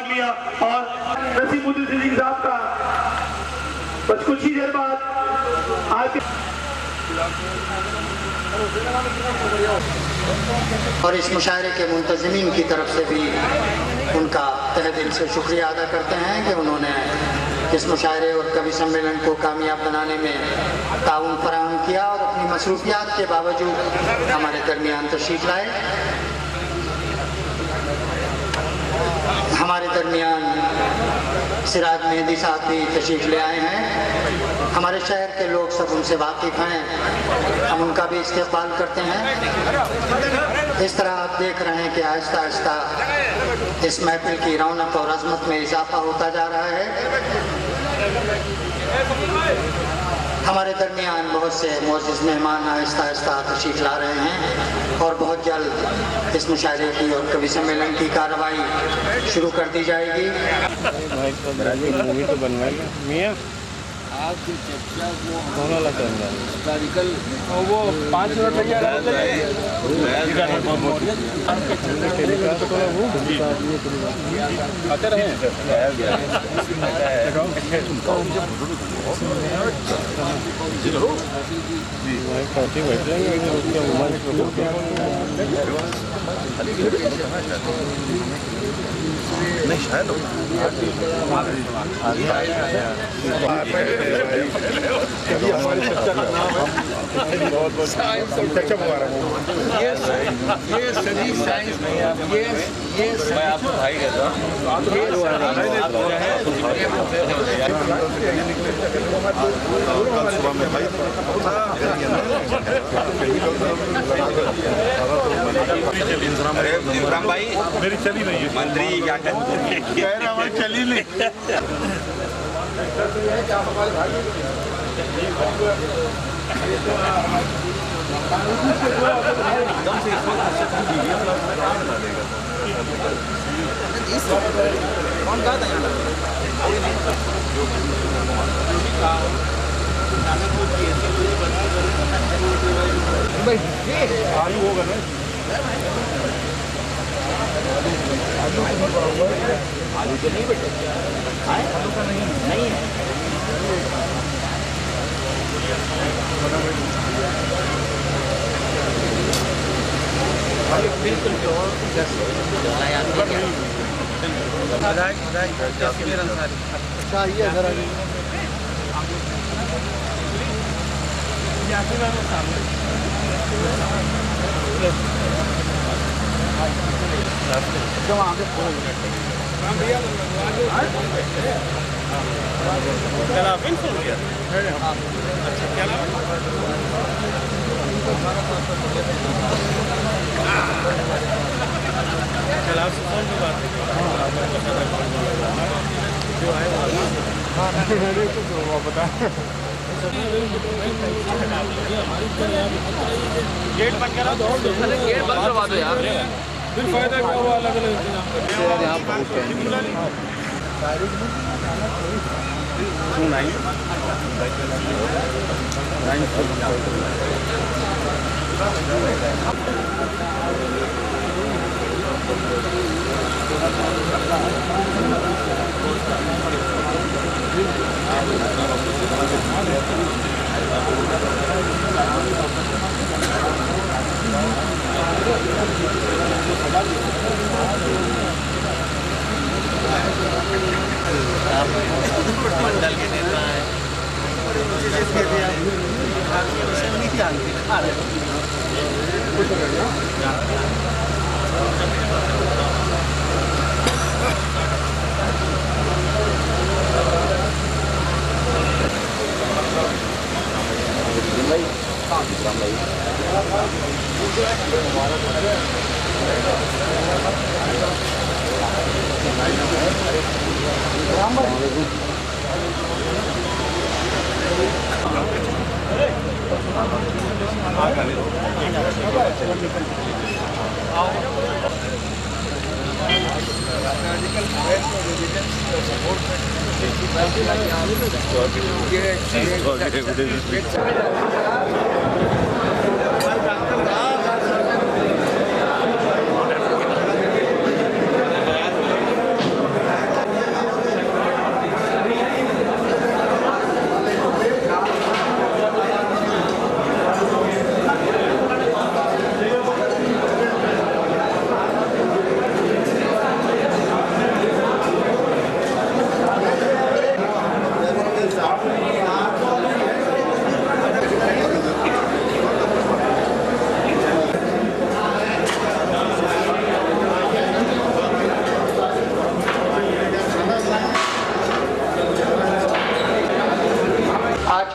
भाग लिया और नसीमुद्दीन सिद्दीकी साहब का बस कुछ ही देर बाद आज और इस मुशायरे के मुंतज़मीन की तरफ से भी उनका तहे दिल से शुक्रिया अदा करते हैं कि उन्होंने इस मुशायरे और कवि सम्मेलन को कामयाब बनाने में ताउन फराहम किया और अपनी मसरूफियात के बावजूद हमारे दरमियान तशरीफ़ लाए। हमारे दरमियान सिराज मेहदी साहब भी तशरीफ़ ले आए हैं। हमारे शहर के लोग सब उनसे वाकिफ़ हैं, हम उनका भी इस्तेक़बाल करते हैं। इस तरह आप देख रहे हैं कि आहिस्ता आहिस्ता इस महफिल की रौनक और अज़मत में इजाफा होता जा रहा है। हमारे दरमियान बहुत से मुअज़्ज़िज़ मेहमान आहिस्ता आहिस्ता तशरीफ़ ला रहे हैं और बहुत जल्द इस मुशायरे की और कवि सम्मेलन की कार्रवाई शुरू कर दी जाएगी। आपकी चर्चा वो 5 मिनट लगे आते रहे। नहीं शायद हमारी चर्चा का नाम है चर्चा ये सभी साइंस ये मैं आपको भाई कहता सुबह में भाई इब्राहिम भाई मेरी चली नहीं है मंत्री क्या कहते हैं हमारी चली नहीं। कौन कहा था आलू होगा ना आलू तो नहीं बेटे आलू का नहीं है बिल्कुल चाहिए गेट बंद करा दो गेट बंद करवा दो यार फिर फायदा क्या हुआ अलग अलग मंडल के नेता है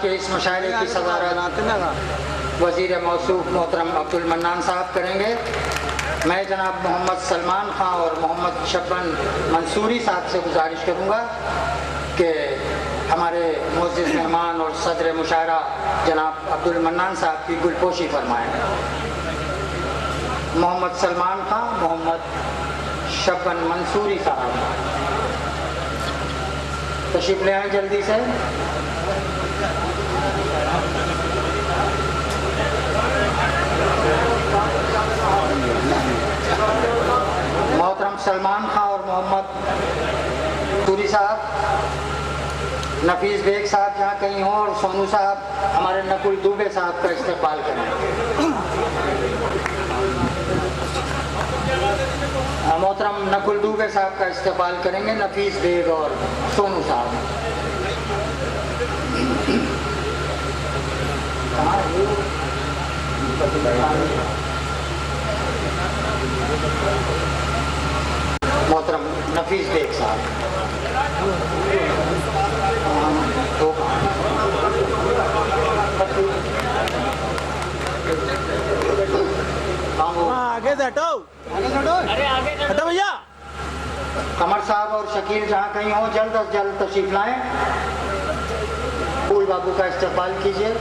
के इस मुशायरे की सदारत वज़ीर मौसूफ मोहतरम अब्दुल मन्नान साहब करेंगे। मैं जनाब मोहम्मद सलमान खां और मोहम्मद शब्बन मंसूरी साहब से गुजारिश करूँगा कि हमारे मोअज़्ज़िज़ मेहमान और सदर मुशायरा जनाब अब्दुल मन्नान साहब की गुलपोशी फरमाएँ। मोहम्मद सलमान खां, मोहम्मद शब्बन मंसूरी साहब तशरीफ ले आएँ जल्दी से। मोहतरम सलमान खां और मोहम्मद सूरी साहब, नफीस बेग साहब जहाँ कहीं हो, और सोनू साहब हमारे नकुल दुबे साहब का इस्तेक़बाल करें। मोहतरम नकुल दुबे साहब का इस्तेक़बाल करेंगे नफीस बेग और सोनू साहब। मोहतरम नफीस बेग साहब आगे से हटो, अरे आगे हटो भैया। कमर साहब और शकील जहाँ कहीं हो जल्द अज जल्द तशरीफ लाएं। फूल बाबू का इस्तेक़बाल कीजिए।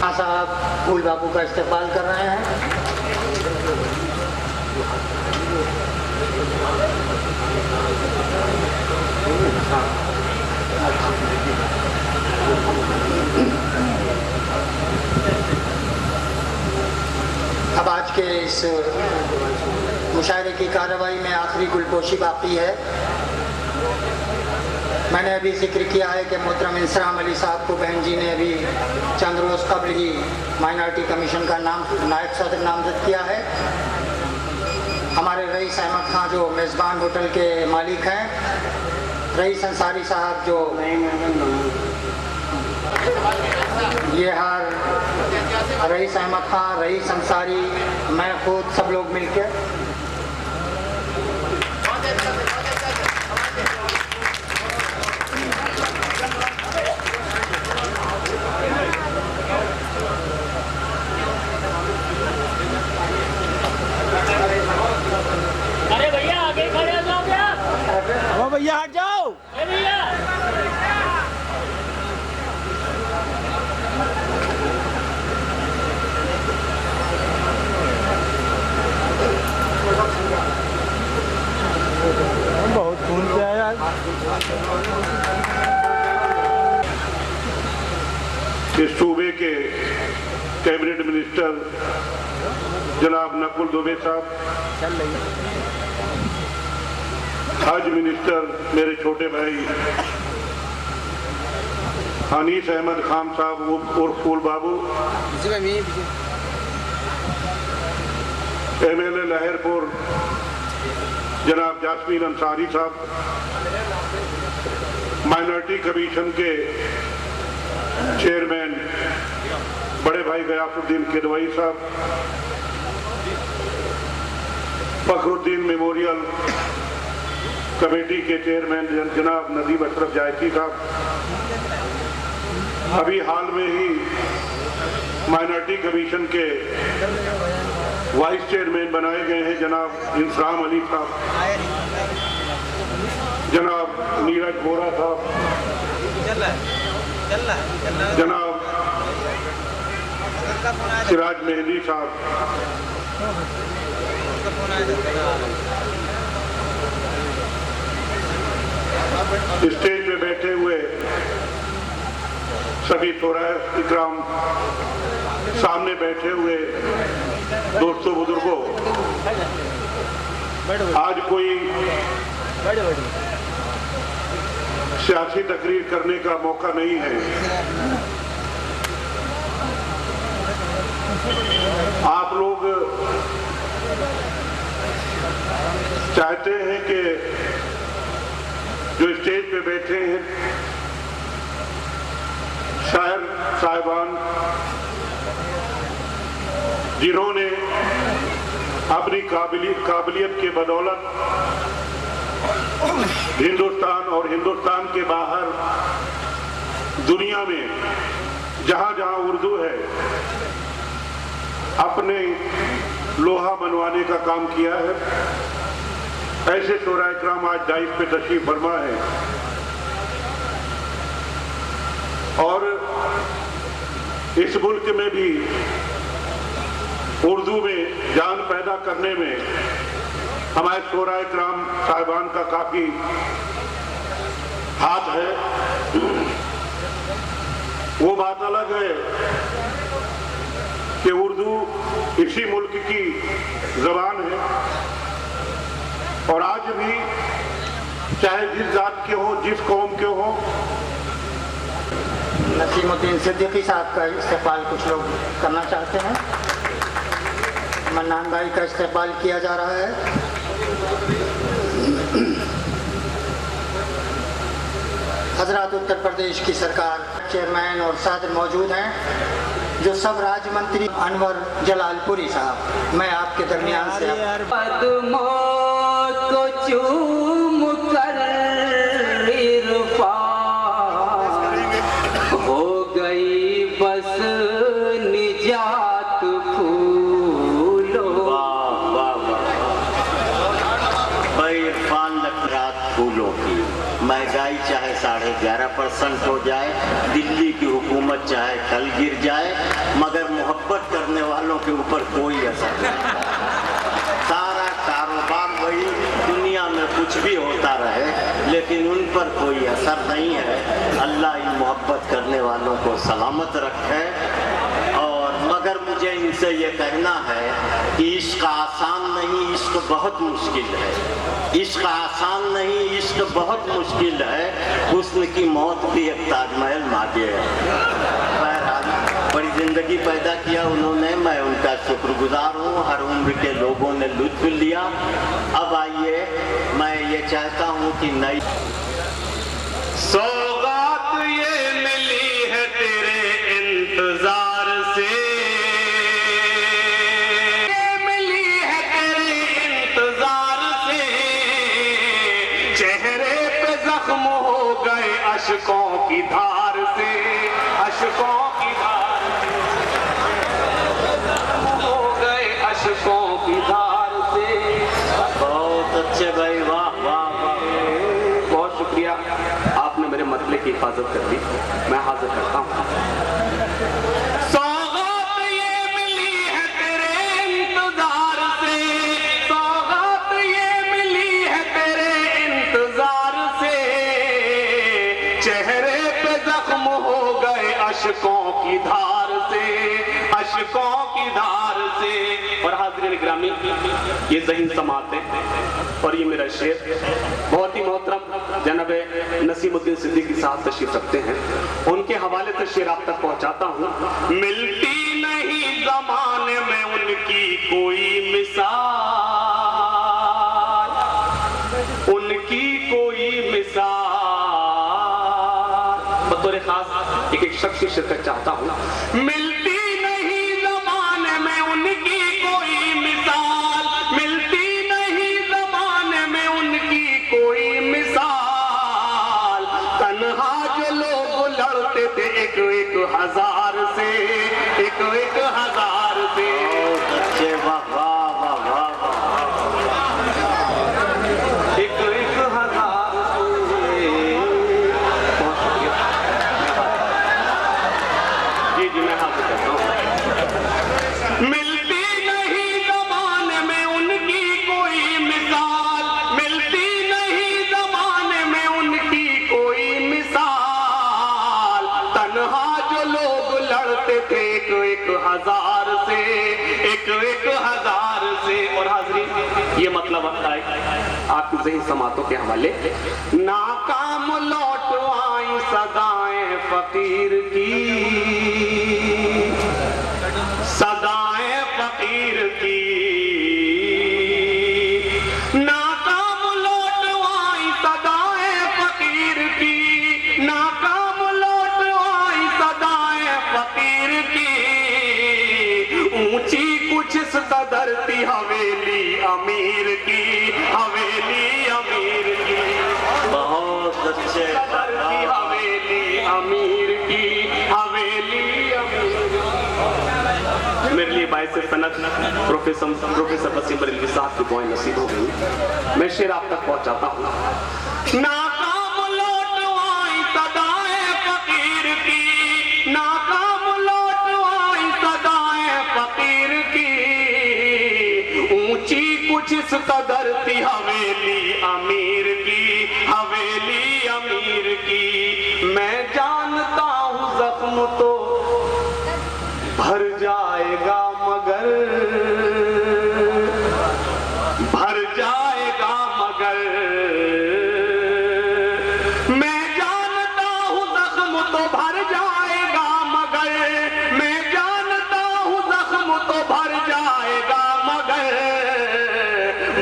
हाँ साहब फूल बाबू का इस्तेक़बाल कर रहे हैं। अब आज के इस मुशायरे की कार्रवाई में आखिरी गुलपोशी बाकी है। मैंने अभी जिक्र किया है कि मोहतरम इंसराम अली साहब को बहन जी ने अभी चंद रोज़ कबल ही माइनॉरिटी कमीशन का नायब सदर नामजद किया है। हमारे रईस अहमद खां जो मेज़बान होटल के मालिक हैं, रईस अंसारी साहब जो ये हर रईस अहमद खां, रईस अंसारी, मैं खुद सब लोग मिलकर अरे भैया आगे खड़े हो जाओ क्या? भैया हट जाओ। भैया बहुत खून पे आया। इस सूबे के कैबिनेट मिनिस्टर जनाब नकुल दुबे साहब, हज मिनिस्टर मेरे छोटे भाई अनीस अहमद खान साहब और फूल बाबू, MLA लहरपुर जनाब जासमीन अंसारी साहब, माइनॉरिटी कमीशन के चेयरमैन बड़े भाई गयासुद्दीन किदवई साहब, फखरुद्दीन मेमोरियल कमेटी के चेयरमैन जनाब नदीम अशरफ जायसी साहब, अभी हाल में ही माइनॉरिटी कमीशन के वाइस चेयरमैन बनाए गए हैं जनाब इंसराम अली साहब, जनाब नीरज बोरा साहब, जनाब सिराज मेहंदी साहब, स्टेज पे बैठे हुए सभी तोराह इकराम, सामने बैठे हुए दोस्तों बुजुर्गों, आज कोई सियासी तकरीर करने का मौका नहीं है। आप लोग चाहते हैं कि जो स्टेज पे बैठे हैं शायर साहिबान, जिन्होंने अपनी काबिलियत के बदौलत हिंदुस्तान और हिंदुस्तान के बाहर दुनिया में जहां जहां उर्दू है अपने लोहा मनवाने का काम किया है। ऐसे शोरा इकराम आज डाइस पे तशरीफ फरमा है और इस मुल्क में भी उर्दू में जान पैदा करने में हमारे शोरा इकराम साहिबान का काफी हाथ है। वो बात अलग है कि उर्दू इसी मुल्क की जबान है और आज भी चाहे जिस जात के हो, जिस कौम के हो। नसीमुद्दीन सिद्दीकी साहब का इस्तेक़बाल कुछ लोग करना चाहते हैं। मन्नान भाई का इस्तेक़बाल किया जा रहा है। हजरत उत्तर प्रदेश की सरकार चेयरमैन और सदर मौजूद हैं, जो सब राज्य मंत्री अनवर जलालपुरी साहब, मैं आपके दरमियान से को चूम कर हो गई बस निजात फूलो। इरफान लकरात फूलों की महंगाई चाहे 11.5% हो जाए, दिल्ली की हुकूमत चाहे कल गिर जाए, मगर मोहब्बत करने वालों के ऊपर कोई असर नहीं। सारा कारोबार वही, दुनिया में कुछ भी होता रहे लेकिन उन पर कोई असर नहीं है। अल्लाह इन मोहब्बत करने वालों को सलामत रखे। और मगर मुझे इनसे ये कहना है कि इश्क आसान नहीं, इश्क बहुत मुश्किल है। इश्क आसान नहीं, इश्क बहुत मुश्किल है। हुस्न की मौत भी एक ताजमहल मांगे है। बहरहाल बड़ी जिंदगी पैदा किया उन्होंने, मैं उनका शुक्रगुजार हूँ। हर उम्र के लोगों ने लुत्फ लिया। अब आइए, मैं ये चाहता हूँ कि नई सौगात ये मिली है तेरे इंतजार से, ये मिली है तेरे इंतजार से। चेहरे पे जख्म हो गए अशकों की धार से, अशकों की धार हो गए अशकों की धार से। बहुत अच्छे भाई, वाह वाह वाह, बहुत शुक्रिया, आपने मेरे मसले की हिफाजत कर दी। मैं हाजिर करता हूँ। सौगात ये मिली है तेरे इंतजार से, सौगात ये मिली है तेरे इंतजार से। चेहरे पे जख्म हो गए अशकों की धार से, अशकों की धार से। और हाज़रीन ग्रामी, ये ज़हीन समात है और ये मेरा शेर बहुत ही मोहतरम जनाब नसीमुद्दीन सिद्दीकी साहब तशरीफ रखते हैं, उनके हवाले से शेर आप तक पहुंचाता हूँ। मिलती नहीं ज़माने में उनकी कोई मिसाल, उनकी कोई मिसाल। बतौर खास एक शख्स की शिरकत चाहता हूँ। मिलती नहीं ज़माने में उनकी कोई मिसाल, मिलती नहीं ज़माने में उनकी कोई मिसाल। तन्हा जो लोग लड़ते थे एक एक हजार से, एक एक हजार से। बहुत अच्छे, वाह वाह वाह वाह, एक एक हजार से। बहुत शुक्रिया। जी जी, मैं हाजिर करता हूँ। मिलती नहीं ज़माने में उनकी कोई मिसाल, मिलती नहीं ज़माने में उनकी कोई मिसाल। तन्हा जो लोग लड़ते थे एक एक हजार से, एक एक हजार से। और हाज़रीन, ये मतलब है आपकी ज़हीन समातों के हवाले। नाकाम लौट आई सदाएं फकीर की, सदाएं फकीर की। नाकाम लौट आई सदाएं फकीर की, नाकाम लौट आई सदाएं फकीर की। ऊंची कुछ इस सदर थी हवेली अमीर की, हवेली अमीर की। बहुत अच्छे सदर थी हवेली अमीर की, हवेली अमीर की। मेरे लिए बाइस सनत प्रोफेसर वसीम बरेलवी साहब की दुआएं नसीब हो गई। मैं शेर आप तक पहुंचाता हूँ। नाकाम लौट आई सदाएं फकीर की, नाकाम लौट आई सदाएं फकीर की। ऊंची कुछ इस कदर थी हवेली अमीर की, हवेली अमीर की। मैं जानता हूँ जख्म तो भर जाएगा मगर, भर जाएगा मगर। मैं जानता हूँ जख्म तो भर जाएगा मगर, मैं जानता हूँ जख्म तो भर जाएगा मगर।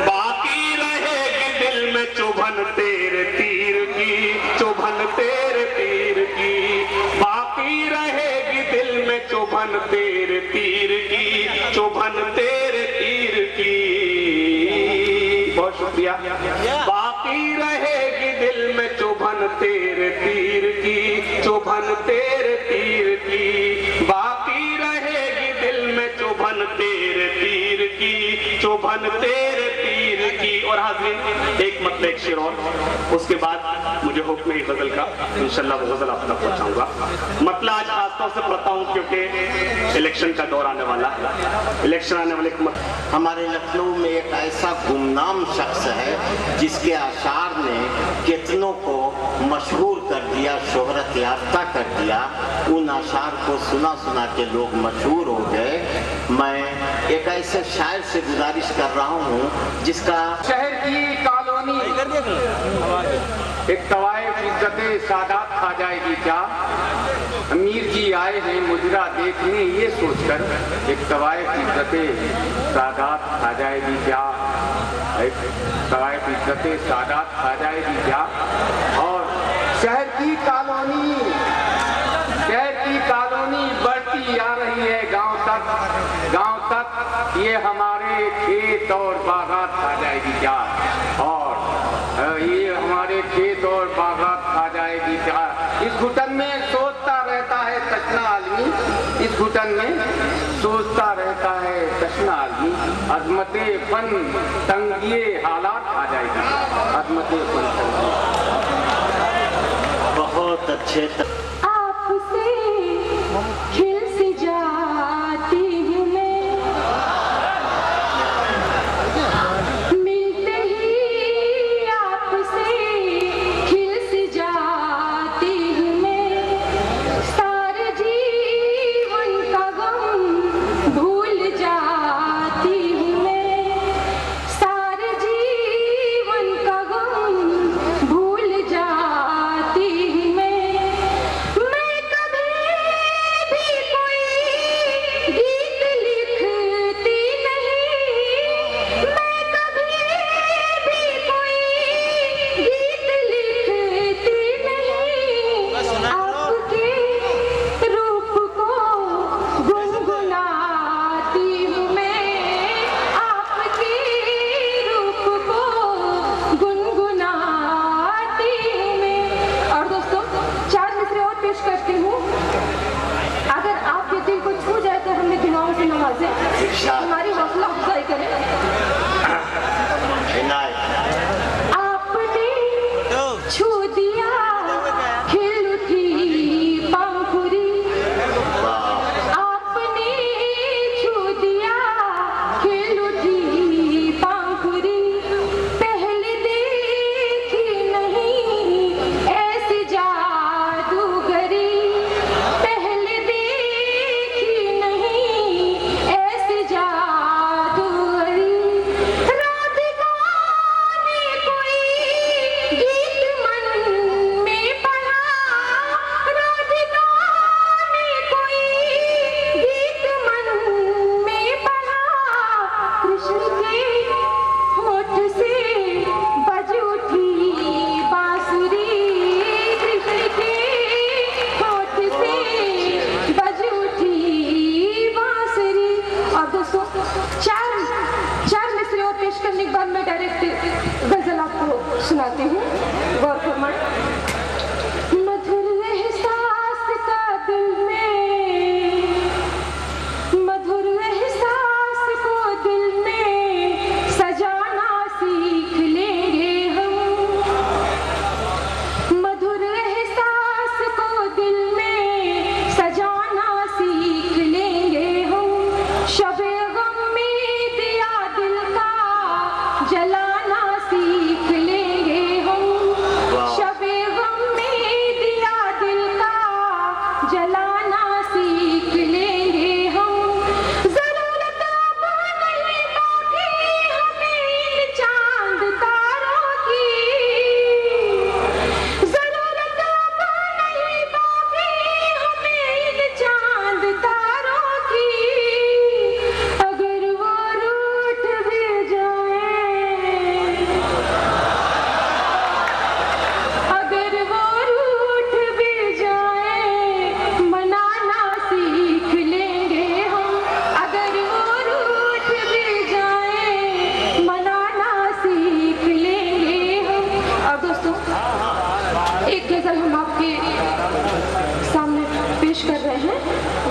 बाकी रहेगी दिल में चुभन तेरे तीर की, चुभन तेरे तीर की। बाकी रहेगी दिल में चुभन तेरे तीर की, चुभन तेरे तीर की। बहुत शुक्रिया। बाकी रहेगी दिल में चुभन तेरे तीर की, चुभन तेरे तीर की। बाकी रहेगी दिल में चुभन तेरे तीर की, चुभन तेरे तीर की। और हाज़रीन एक मतलब एक शेर और, उसके बाद मुझे हुक्म है गजल का, इंशाल्लाह वो गजल आप तक पहुंचाऊंगा। मतलब आज खासतौर से पढ़ता हूं क्योंकि इलेक्शन का दौर आने वाला है। इलेक्शन आने वाले हमारे लखनऊ में एक ऐसा गुमनाम शख्स है जिसके आशार ने कितनों को मशहूर कर दिया, शोहरत याफ्ता कर दिया। उन आशार को सुना सुना के लोग मशहूर हो गए। मैं एक ऐसे शायर से गुजारिश कर रहा हूँ जिसका शहर की कॉलोनी एक तवाइफ इज्जते सादात खा जाएगी क्या। अमीर जी आए हैं मुजरा देखने ये सोचकर, एक तवाइफ इज्जते सादात खा जाएगी क्या, एक तवाइफ इज्जते सादात खा जाएगी क्या। और शहर की कॉलोनी बढ़ती आ रही है गांव तक, गांव तक ये हमारे खेत और बागात खा जाएगी क्या। और ये हमारे खेत और बागात खा जाएगी क्या। इस घुटन में सोचता रहता है तशना आदमी, इस घुटन में सोचता रहता है तशना आदमी। अजमते फन तंगिए हालात आ जाएगी, अजमते फन तंगिए। बहुत अच्छे आपसे खिल सी जाती हूँ मैं, मिलते ही आपसे खिल सी जाती हूँ मैं। सारे जीवन का गम भूल जाती हूँ मैं, सारे जीवन का गम भूल जाती हूँ मैं। हमारी हौसला अफजाई करें। आपने छू दिया खिल उठी पंखुड़ी, आपने छू दिया खिल उठी पंखुड़ी। पहले देखी नहीं ऐसी जादूगरी, पहले देखी नहीं ऐसी जादूगरी। अब मैं डायरेक्ट गजल आपको सुनाती हूँ, गौर फरमाएं। मधुर एहसास का दिल में, मधुर एहसास को दिल में सजाना सीख लेंगे हम। मधुर एहसास को दिल में सजाना सीख लेंगे हम। शबे गम में दिया दिल का जलाना सीख लेंगे हम। शबे गम में दिया दिल का जलाना सीख लेंगे हम। जरूरत अब नहीं बाकी हमें इन चांद तारों की, जरूरत अब नहीं बाकी हमें इन चांद तारों की। अगर वो रूठ भी जाए, अगर वो रूठ भी जाए मनाना सीख लेंगे हम। अगर वो रूठ भी जाए मनाना सीख लेंगे हम। और दोस्तों, एक गजल हम आपके सामने पेश कर रहे हैं,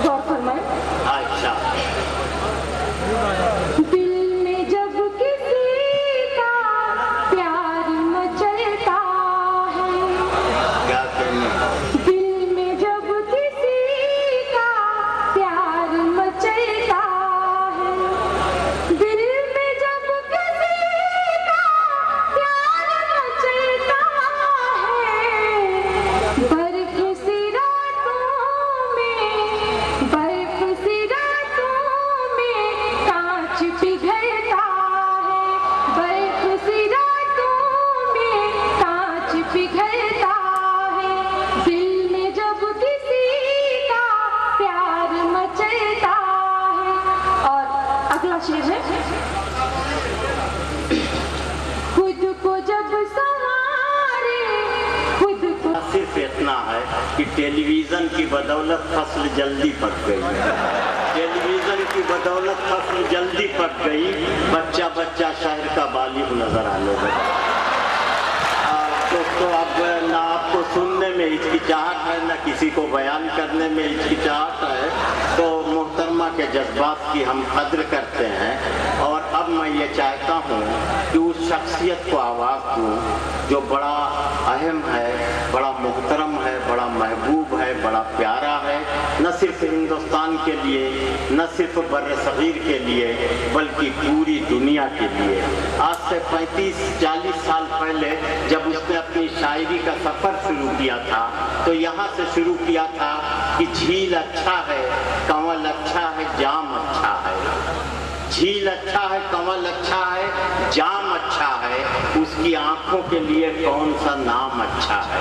गौर फरमाएं। अच्छा, दिल में जब किसी का प्यार मचलता है, क्या कहने? दिल में जब किसी का प्यार मचलता है, दिल में जब किसी का प्यार मचलता है, बर्फ सी रातों में, बर्फ सी रातों में कांच पिघलता है। बर्फ सी रातों में कांच पिघलता है, दिल में जब किसी का प्यार मचलता है। और अगला शेर है, खुद को जब संवारे, खुद को सिर्फ इतना है कि टेलीविजन की बदौलत फसल जल्दी पक गई। टेलीविजन की बदौलत फसल जल्दी पक गई। बच्चा बच्चा शहर का बालिग नजर आने लगा। तो अब ना आपको सुनने में हिचकिचाहट है, ना किसी को बयान करने में हिचकिचाहट है। तो मोहतरमा के जज्बात की हम कद्र करते हैं। और अब मैं ये चाहता हूँ कि उस शख्सियत को आवाज़ दूँ जो बड़ा अहम है, बड़ा मोहतरम है, बड़ा महबूब है, बड़ा प्यारा है, न सिर्फ हिंदुस्तान के लिए, न सिर्फ बर्र-ए-सग़ीर के लिए, बल्कि पूरी दुनिया के लिए। आज से 35-40 साल पहले जब उसने अपनी शायरी का सफ़र शुरू किया था, तो यहाँ से शुरू किया था कि झील अच्छा है, कंवल अच्छा है, जाम अच्छा है। झील अच्छा है, कंवल अच्छा है, जाम अच्छा है, उसकी आंखों के लिए कौन सा नाम अच्छा है।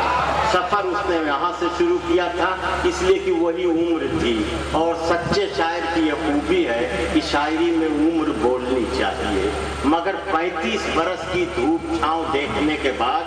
सफ़र उसने यहाँ से शुरू किया था, इसलिए कि वही उम्र थी। और सच्चे शायर की यह खूबी है कि शायरी में उम्र बोलनी चाहिए। मगर 35 बरस की धूप छाँव देखने के बाद,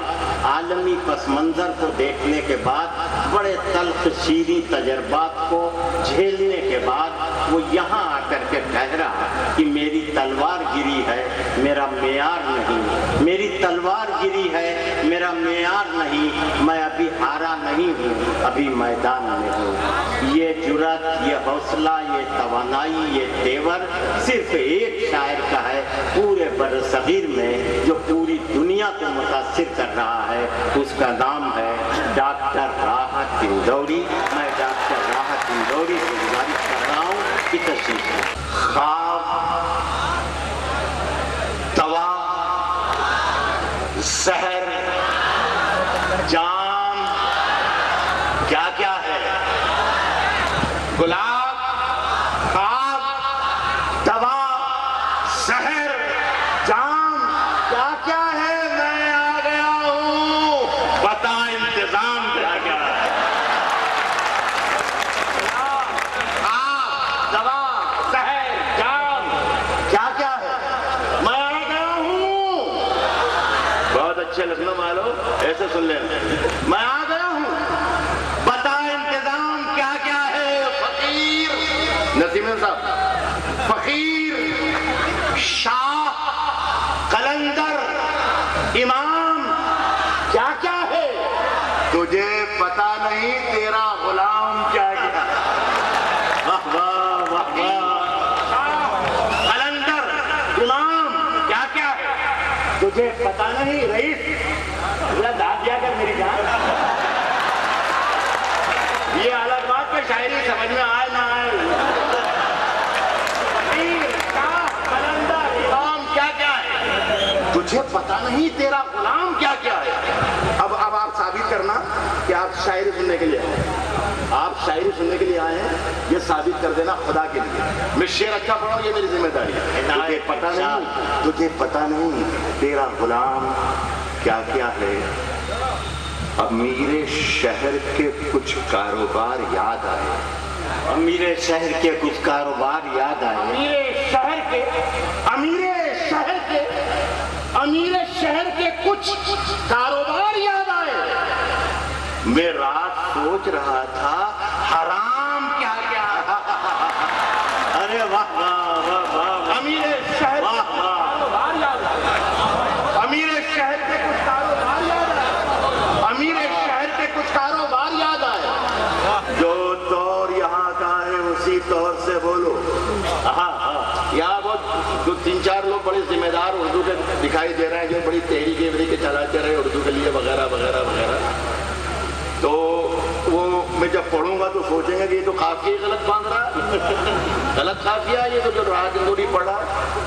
आलमी पस मंज़र को देखने के बाद, बड़े तल्ख शीरी तजर्बात को झेलने के बाद वो यहाँ आकर के ठहरा कि मेरी तलवार गिरी है, मेरा मेयार नहीं। मेरी तलवार गिरी है, मेरा मेयार नहीं। मैं अभी हारा नहीं हूँ, अभी मैदान में हूँ। ये जुर्रत, ये हौसला, ये तवानाई, ये तेवर सिर्फ एक शायर का है पूरे बर्र-ए-सग़ीर में, जो पूरी दुनिया को मुतासिर कर रहा है। उसका नाम है डॉक्टर राहत इंदौरी। मैं डॉक्टर राहत इंदौरी से गुजारिश कर रहा हूँ कि तशरीफ लें। ख्वाब, दवा, जहर, जाम, क्या क्या है? गुलाब, ख्वाब, दवा, जहर, जाम, क्या क्या है? मैं आ गया हूँ, बता इंतजाम क्या क्या है? ख्वाब, दवा, जहर, जाम, क्या क्या है? मैं आ गया हूँ। बहुत अच्छे लखनऊ वालों, ऐसे सुन लेना। मैं आ गया हूँ, बता इंतजाम क्या क्या है? फकीर, नसीम साहब, फकीर, शाह, कलंदर, इमाम क्या क्या है? तुझे पता नहीं तेरा गुलाम क्या क्या? वाह वाह वाह वाह। कलंदर इमाम क्या क्या है? तुझे पता नहीं रईस? थोड़ा दाद दिया कर मेरी जान। ये अलग बात पे शायरी समझ में आए ना आए। कलंदर इमाम क्या क्या है? तुझे पता नहीं तेरा गुलाम क्या क्या है? अब आप साबित करना कि आप शायरी सुनने के लिए आए। आप शायरी सुनने के लिए आए हैं, ये साबित कर देना खुदा के लिए। मैं शेर अच्छा पढ़ाऊं, ये मेरी जिम्मेदारी है। तुझे पता नहीं तेरा गुलाम क्या क्या है? अब मेरे शहर के कुछ कारोबार याद आए। अमीरे शहर के कुछ कारोबार याद आए। अमीरे शहर के कुछ कारोबार याद आए। मैं रात सोच रहा था हराम क्या क्या। अरे वाह वाह वाह वाह। अमीरे शहर कारोबार याद आए। अमीरे शहर के कुछ कारोबार याद आए। अमीरे शहर के कुछ कारोबार याद आए। जो तौर यहाँ का है उसी तौर से बोलो। यहाँ बहुत 3-4 लोग बड़े जिम्मेदार उर्दू के दिखाई दे रहे हैं, जो बड़ी तहरीक के चलाते रहे उर्दू के लिए वगैरह वगैरह वगैरह। तो वो मैं जब पढ़ूंगा तो सोचेंगे कि ये तो काफी गलत बांध रहा। गलत काफिया ये तो जो रात इंदौरी पढ़ा।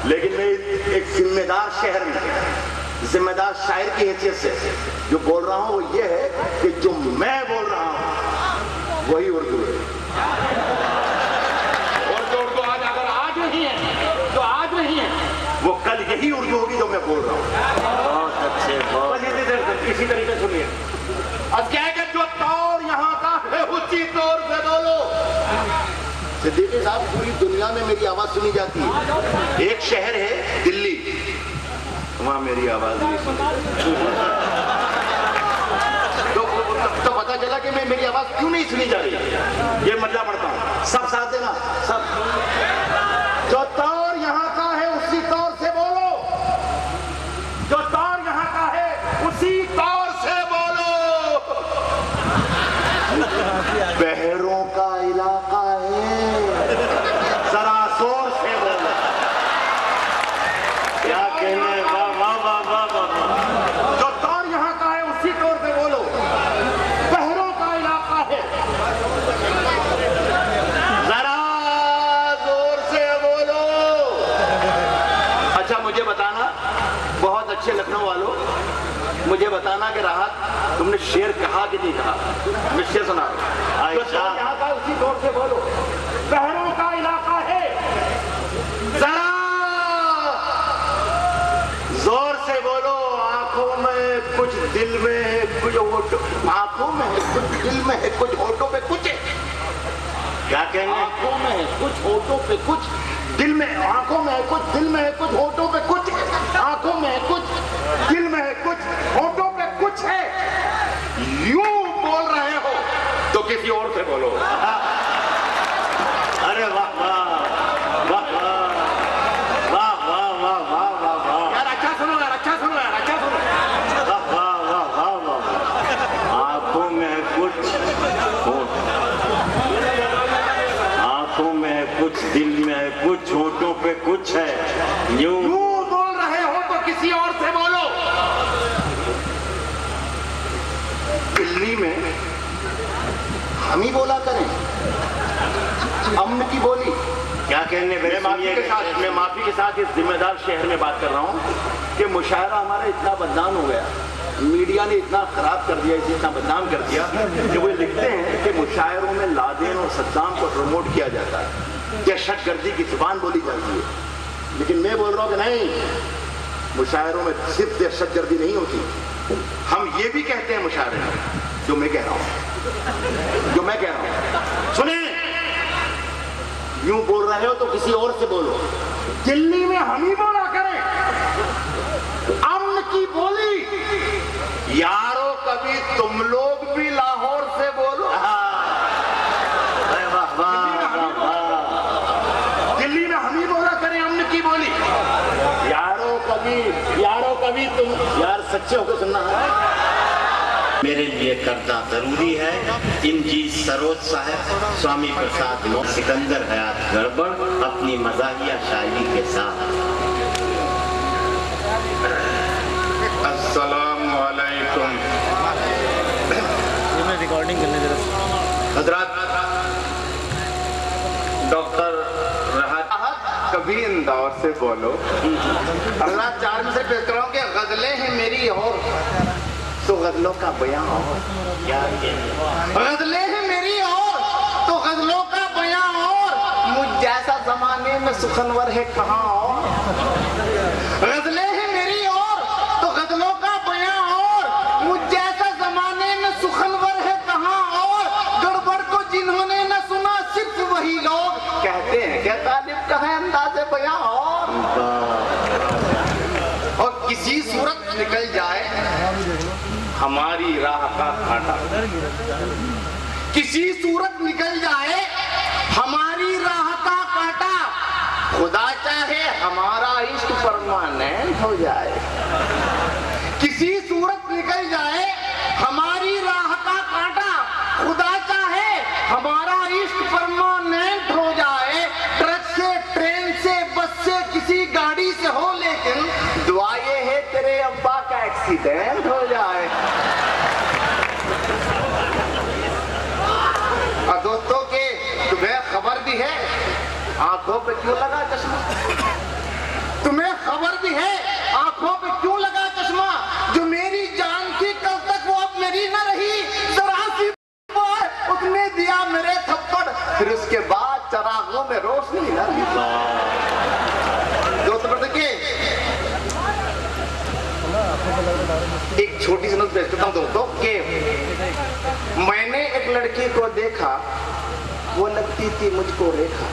लेकिन मैं एक जिम्मेदार शहर में, जिम्मेदार शायर की हैसियत से जो बोल रहा हूँ वो ये है कि जो मैं बोल रहा हूँ वही उर्दू है। और जो उर्दू आज नहीं है, जो आज नहीं है, वो कल यही उर्दू होगी जो मैं बोल रहा हूँ। बहुत अच्छे, बहुत इसी तरीके सुनिए। अब क्या है कि जो तौर यहाँ का है उसी तौर से बोलो। सिद्दीकी साहब, पूरी दुनिया में मेरी आवाज सुनी जाती है। एक शहर है दिल्ली, वहां मेरी आवाज नहीं सुनी। तो पता चला कि मेरी आवाज क्यों नहीं सुनी जा रही। ये मतलब पढ़ता हूं, सब साथ देना, सब। जो तौर यहाँ का है उसी तौर से बोलो। जो तौर यहाँ का है उसी तौर से बोलो। बहरों का इलाका है, जरा जोर से बोलो। क्या कहने, वाह वाह वाह वाह वाह। जो तौर यहाँ का है उसी तौर से बोलो। बहरों का इलाका है, जरा जोर से बोलो। अच्छा मुझे बताना, बहुत अच्छे लखनऊ वालों, मुझे बताना कि राहत तुमने शेर कहा कि नहीं कहा। मैं शेर सुना रहा हूं। यहाँ का उसी तौर से बोलो। बहरों का इलाका है, जरा जोर से बोलो। आंखों में कुछ, दिल में है कुछ, आंखों में है कुछ, दिल में है कुछ, होठों पे कुछ है। क्या कहना? आंखों में है कुछ, होठों पे कुछ, दिल में, आंखों में है कुछ, दिल में है कुछ, होठों पे कुछ। आंखों में है कुछ, दिल में है कुछ, होठों पे कुछ है। यूं बोल रहे हो तो किसी और से बोलो। अरे वाह वाह वाह वाह वाह वाह वाह वाह वाह। यार अच्छा सुनो, यार अच्छा सुनो, यार अच्छा सुनो। वाह वाह वाह वाह वाह। आंखों में है कुछ, आंखों में है कुछ, दिल में है कुछ, होठों पे कुछ है। यूं बोल रहे हो तो किसी और से बोलो। दिल्ली में हम ही बोला करें, अमन की बोली। क्या कहने, मैं माफी के साथ इस जिम्मेदार शहर में बात कर रहा हूँ कि मुशायरा हमारा इतना बदनाम हो गया, मीडिया ने इतना खराब कर दिया, इसे इतना बदनाम कर दिया कि वो लिखते हैं कि मुशायरों में लादेन और सद्दाम को प्रमोट किया जाता है, दहशतगर्दी की जुबान बोली जाती है। लेकिन मैं बोल रहा हूँ कि नहीं, मुशायरों में सिर्फ दहशतगर्दी नहीं होती, हम ये भी कहते हैं मुशायरे में, जो मैं कह रहा हूँ, जो मैं कह रहा हूँ। सुने, यूं बोल रहे हो तो किसी और से बोलो। दिल्ली में हम ही बोला करें अमन की बोली। यारो कभी तुम लोग भी लाहौर से बोलो। दिल्ली में हम ही बोला करें अमन की बोली। यारो कभी भी तुम यार सच्चे होकर सुनना है। मेरे लिए करना जरूरी है। इंजी सरोज साहब, स्वामी प्रसाद नो, सिकंदर हयात गड़बड़ अपनी मजाहिया शायरी के साथ। अस्सलाम वालेकुम। रिकॉर्डिंग करने जरा हजरत डॉक्टर राहत कभी इंदौर से बोलो। अल्लाह 4 में से पेश कर रहा हूँ कि गजलें हैं मेरी और तो गजलों का बयां और गजलें हैं मेरी और तो गजलों का बयां और मुझ जैसा जमाने में सुखनवर है कहाँ और गजलें हैं मेरी और तो गजलों का बयां और मुझ जैसा जमाने में सुखनवर है कहाँ और गड़बड़ को जिन्होंने न सुना सिर्फ वही लोग कहते हैं कि तालिब का है अंदाज़े बयां और किसी सूरत निकल जाए हमारी राह का कांटा, किसी सूरत निकल जाए हमारी राह का कांटा, खुदा चाहे हमारा इश्क परमानेंट हो जाए। किसी सूरत निकल जाए हमारी राह का कांटा, खुदा चाहे हमारा इश्क परमानेंट हो जाए। ट्रक से, ट्रेन से, बस से, किसी गाड़ी से हो, लेकिन दुआ ये है तेरे अब्बा का एक्सीडेंट हो जाए। और दोस्तों के तुम्हें खबर भी है आंखों पे क्यों लगा चश्मा, तुम्हें खबर भी है आंखों पे क्यों लगा चश्मा, जो मेरी जान की कल तक वो अब मेरी न रही, जरा सी उसने दिया मेरे थप्पड़, फिर उसके बाद चरागों में रोशनी न रही। दोस्तों देखिए एक छोटी सी नोट पेश करता हूँ दोस्तों कि मैंने एक लड़की को देखा, वो लगती थी मुझको रेखा।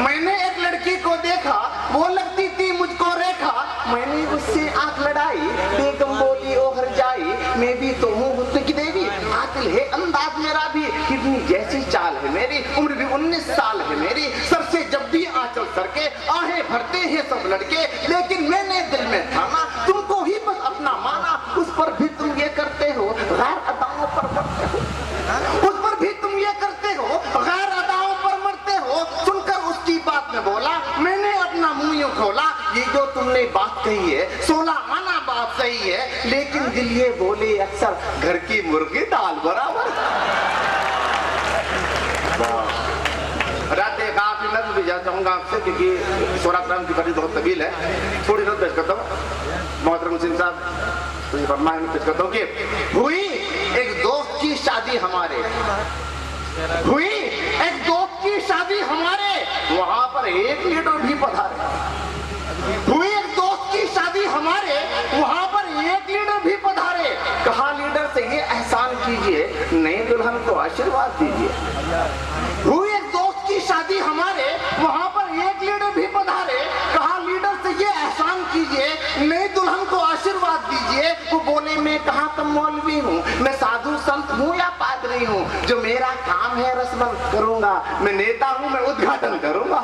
मैंने एक लड़की को देखा, वो लगती थी मुझको रेखा, मैंने उससे आंख लड़ाई, बेगम बोली ओ हर जाई, मैं भी तो हूँ हुस्न की देवी, आतिल है अंदाज मेरा भी, कितनी जैसी चाल है मेरी, उम्र भी 19 साल है मेरी, सर से जब भी आंचल सर के आहें भरते हैं सब लड़के, लेकिन मैंने दिल में ठाना तुमको ही बस अपना माना, उस पर भी तुम ये करते हो गैर अदाओं पर मरते हो, उस पर भी तुम ये करते हो गैर अदाओं पर मरते हो। सुनकर उसकी बात में बोला, मैंने अपना मुंह यूं खोला, ये जो तुमने बात कही है 16 आना बात सही है, लेकिन दिल ये बोले अक्सर घर की मुर्गी दाल बराबर। रात एक आखिरी नज़्म भी जाना चाहूंगा आपसे, क्योंकि सोराक्राम की कड़ी बहुत तवील है, थोड़ी नज़्म पेश करता हूँ। मोहतरम हुसैन साहब फरमाए में पेश करता हूँ कि हुई एक दोस्त की शादी हमारे, हुई एक दोस्त की शादी हमारे, वहां पर एक लीडर भी पधारे। हुई एक दोस्त की शादी हमारे, वहां पर एक लीडर भी पधारे, कहा लीडर से ये एहसान कीजिए, नई दुल्हन को आशीर्वाद दीजिए। हुई एक दोस्त की शादी हमारे, वहां पर एक लीडर भी पधारे, कहा लीडर से ये एहसान कीजिए, नई दुल्हन को आशीर्वाद दीजिए। वो बोले मैं कहाँ का मौलवी हूँ, मैं साधु संत हूँ या पादरी हूँ, जो मेरा काम है रस्म करूंगा, मैं नेता हूँ मैं उद्घाटन करूंगा।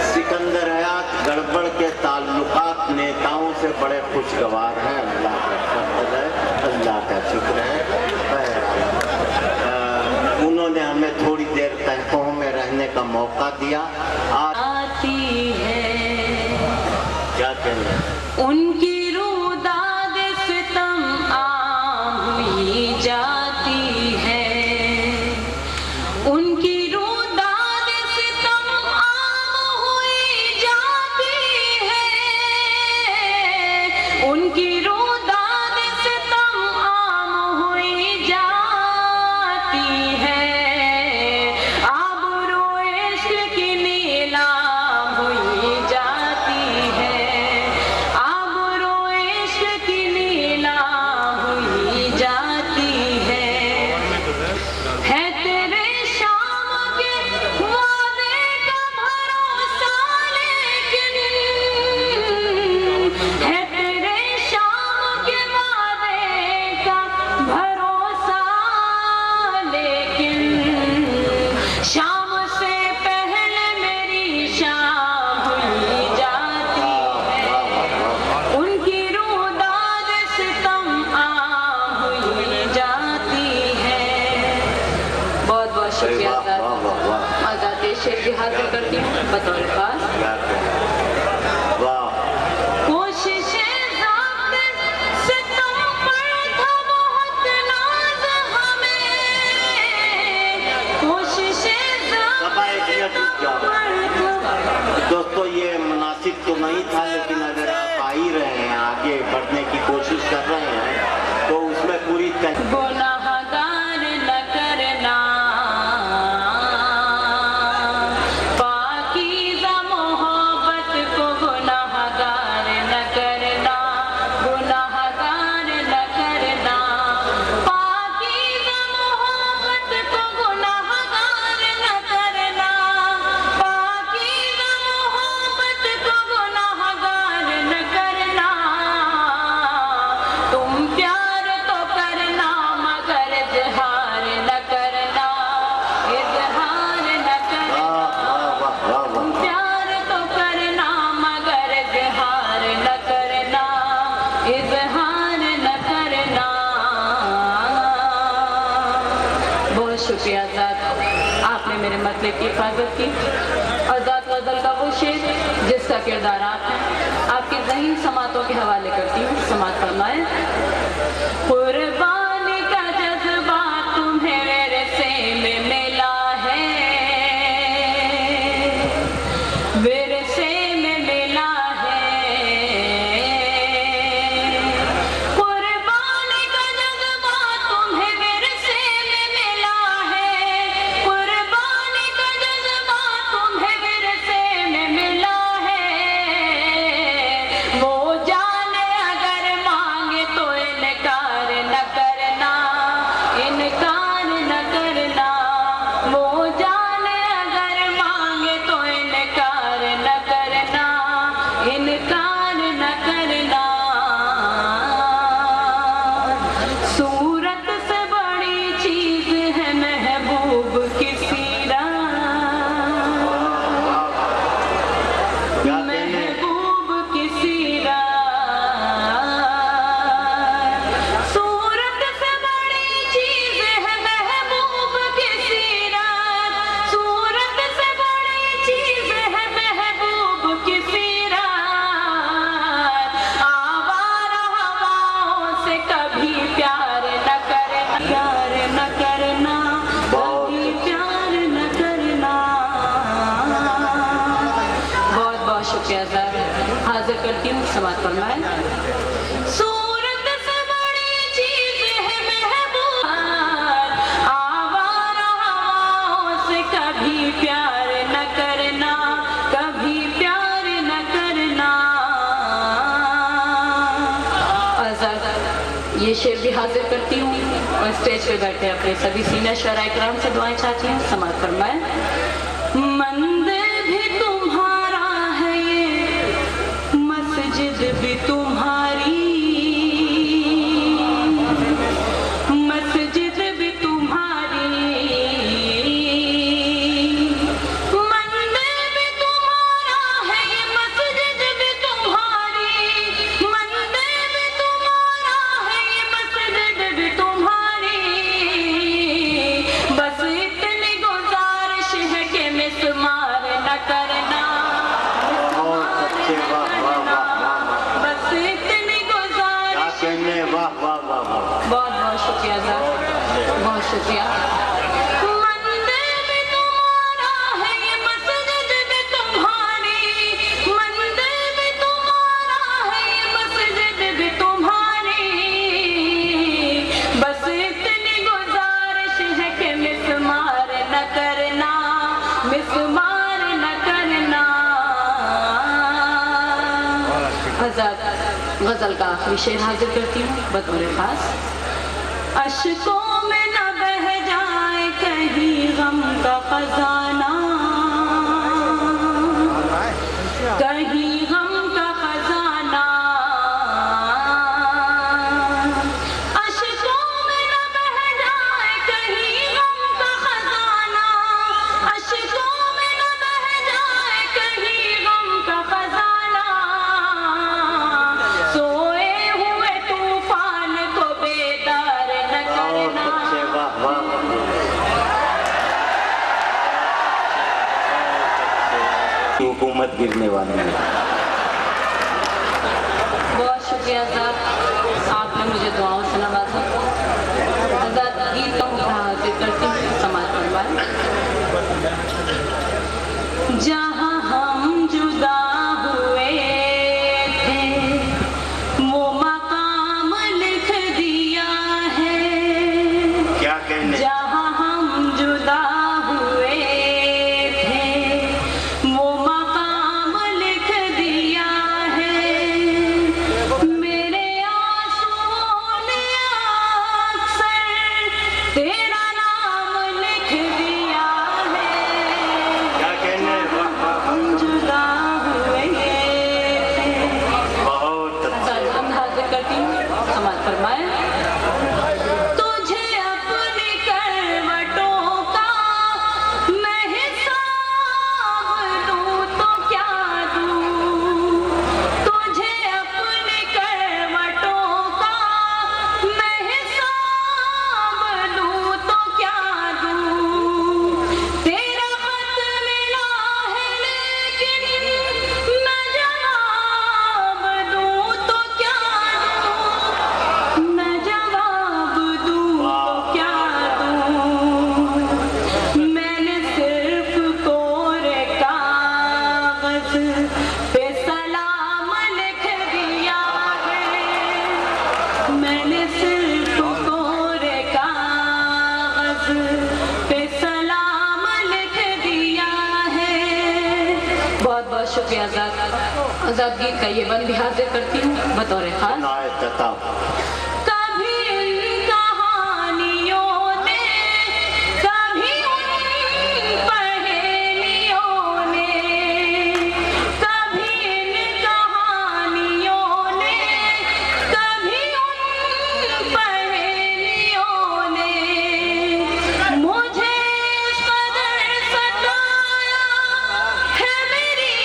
सिकंदर हयात गड़बड़ के ताल्लुकात नेताओं से बड़े खुशगवार हैं, अल्लाह का फजल है, अल्लाह का शुक्र है। उन्होंने हमें थोड़ी देर तहफ़्फ़ुज़ में रहने का मौका दिया। आती है क्या कहना उनकी रुदाद सितम आम हुई जाती है, उनकी रुदाद सितम आम हुई जाती है, उनकी रुदाद सितम आम हुई जाती है, आबरू इश्क की नीलाम हुई जाती है, आबरू दोस्तों ये मुनासिब तो नहीं था, लेकिन अगर आप आ ही रहे हैं, आगे बढ़ने की कोशिश कर रहे हैं, तो उसमें पूरी गुनाहगार न करना, पाकीज़ा मोहब्बत को गुनाहगार न करना, गुनाहगार न करना, पाकीज़ा मोहब्बत को गुनाहगार न करना, पाकीज़ा मोहब्बत को गुनाहगार न करना। तुम प्यार तो करना मगर इज़हार न करना, इज़हार न करना। तुम प्यार तो करना मगर इज़हार न करना, इज़हार न करना। बहुत शुक्रिया आज़ाद, आपने मेरे मतलब की हिफाजत की। आज़ाद गज़ल का वो शेर जिसका किरदार आप हैं, आपके ज़हीन समातों के हवाले करती हूँ। समात फरमाए। कुर्बानी का जज्बा तुम्हें विरसे में मिला है, विरसे में मिला है। कुर्बानी का जज्बा तुम्हें विरसे में मिला है, कुर्बानी का जज्बा तुम्हें विरसे में मिला है। वो जाने अगर मांगे तो इनकार न करना, इनकार न करना। वो जाने अगर मांगे तो इनकार न करना, इनकार न करना। सूरत से बड़ी चीज है महबूब की सीरत, महबूब की सीरत। सूरत से बड़ी चीज है महबूब की सीरत, सूरत से बड़ी चीज है महबूब की सीरत। आवारा हवाओं से कभी प्यार न करना, प्यार न करना, कभी प्यार न करना। बहुत बहुत शुक्रिया सर, हाजिर करती हूँ। समात फरमाए। सूरत से बड़ी चीज है महबूब, आवारा हवाओं से कभी प्यार न करना, कभी प्यार न करना। आज़ाद ये शेर भी हाजिर करती हूँ और स्टेज पे बैठे अपने सभी सीनियर शोरा इकराम से दुआएं चाहती हूँ। समात फरमाए। मंदिर भी तुम्हारा है ये, मस्जिद भी तुम्हारी, मस्जिद भी तुम्हारी। मंदिर भी तुम्हारा है ये, मस्जिद भी तुम्हारी, मंदिर भी तुम्हारा है ये, मस्जिद भी तुम्हारी। बस इतनी गुजारिश है कि मिसमार न करना, बस इतनी गुजारिश। वाह वाह वाह वाह। बहुत बहुत शुक्रिया सर, बहुत शुक्रिया। मंदिर भी तुम्हारा है ये, मस्जिद भी तुम्हारी, मंदिर भी तुम्हारा है ये, मस्जिद भी तुम्हारी। बस इतनी गुजारिश है कि मिसमार न करना, मिसमार न करना। आज़ाद गजल का आखिरी शेर हाजिर करती हूँ बतौर खास। अश्कों में न बह जाए कहीं गम का खजाना, कहीं गम का खजाना। अश्कों में न बह जाए कहीं गम का खजाना, अश्कों में न बह जाए कहीं गम का खजाना। सोए हुए तूफान को बेदार न करना, वाह वाह। हुकूमत गिरने वाली है। बहुत शुक्रिया साहब, आपने मुझे दुआओं से नवाजा। आज़ाद गीतों का हाजिर करती हूँ। समाज फरमाए। जहाँ हम जुदा हुए थे वो मकाम लिख दिया है। क्या कहने? जहाँ हम जुदा हुए थे वो मकाम लिख दिया है। मेरे आंसुओं ने अक्सर तेरा नाम लिख दिया है। क्या कहने? हम जुदा हुए थे। बहुत अच्छा। अंदाज करती हूँ, समाज फरमाए। तुझे अपनी करवटों का मैं हिसाब दूँ तो क्या दूँ। तुझे अपनी करवटों का मैं हिसाब दूँ तो क्या दूँ। तेरा खत मिला है लेकिन मैं जवाब दूँ तो क्या दूँ। मैं जवाब दूँ तो क्या दूँ। मैंने सिर्फ कोरे कागज पे सलाम लिख दिया है। मैंने सिर्फ कोरे कागज पे सलाम लिख दिया है। बहुत बहुत शुक्रिया आजाद। आजाद गीत का ये बंद भी हाजिर करती हूँ बतौर खास। नायक तथा कभी इन कहानियों ने कभी उन पहेलियों ने कभी इन कहानियों ने कभी उन पहेलियों ने मुझे इस कदर सताया है। मेरी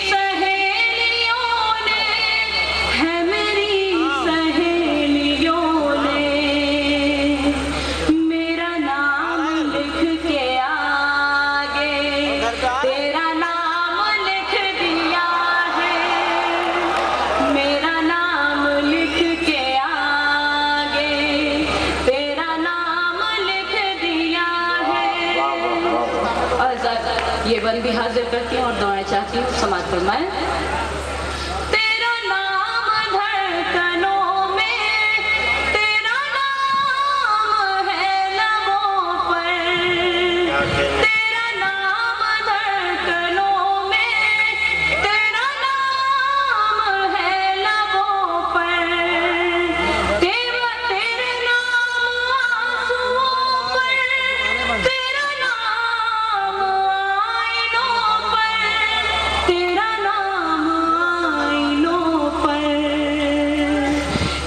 सहेलियों ने है मेरी सहेलियों ने मेरा नाम लिख के आगे तेरा नाम लिख दिया है। मेरा नाम लिख के आगे तेरा नाम लिख दिया है। आजाद ये बंद भी हाजिर करती हूँ और दुआएं चाहती हूँ, समाज फरमाए। तेरा नाम धड़कनों में तेरा नाम है लबों पर। तेरा नाम धड़कनों में तेरा नाम है लबों पर। तेरे नाम आंसुओं पर तेरा नाम आईनों पर। तेरा नाम आईनों पर।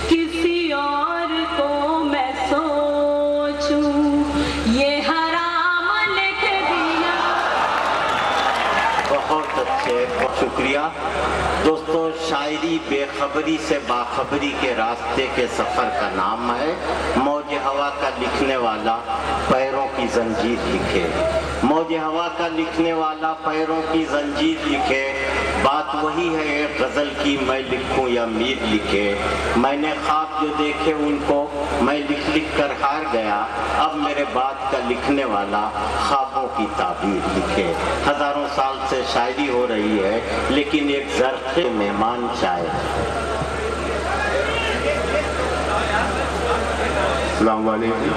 किसी और को मैं सोचूं ये हराम लिख दिया। बहुत अच्छे, बहुत शुक्रिया। दोस्तों, शायरी बेखबरी से बाखबरी के रास्ते के सफर का नाम है। मौज हवा का लिखने वाला पैरों की जंजीर लिखे। मौज हवा का लिखने वाला पैरों की जंजीर लिखे। बात वही है एक गजल की, मैं लिखूं या मीर लिखे। मैंने ख्वाब जो देखे उनको मैं लिख लिख कर हार गया। अब मेरे बात का लिखने वाला ख्वाबों की ताबीर लिखे। हजारों साल से शायरी हो रही है लेकिन एक ज़र्फ़े मेहमान शायर। अस्सलाम वालेकुम।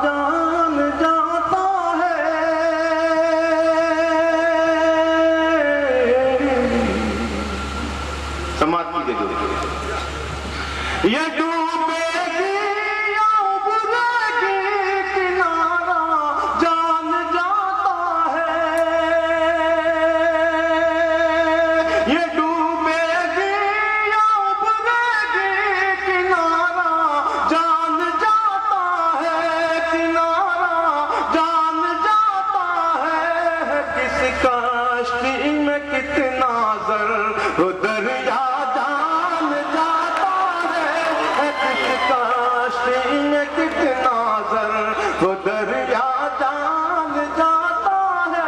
जान जाता है समाप्ति दे दो। ये डूबेगी या उभरेगी किनारा जान जाता है। ये डूबेगी या उभरेगी किनारा जान जाता है। किनारा जान जाता है। किस कश्ती में कितना जर वो दरिया जान जाता है। किस कश्ती में कितना जर वो दरिया जान जाता है।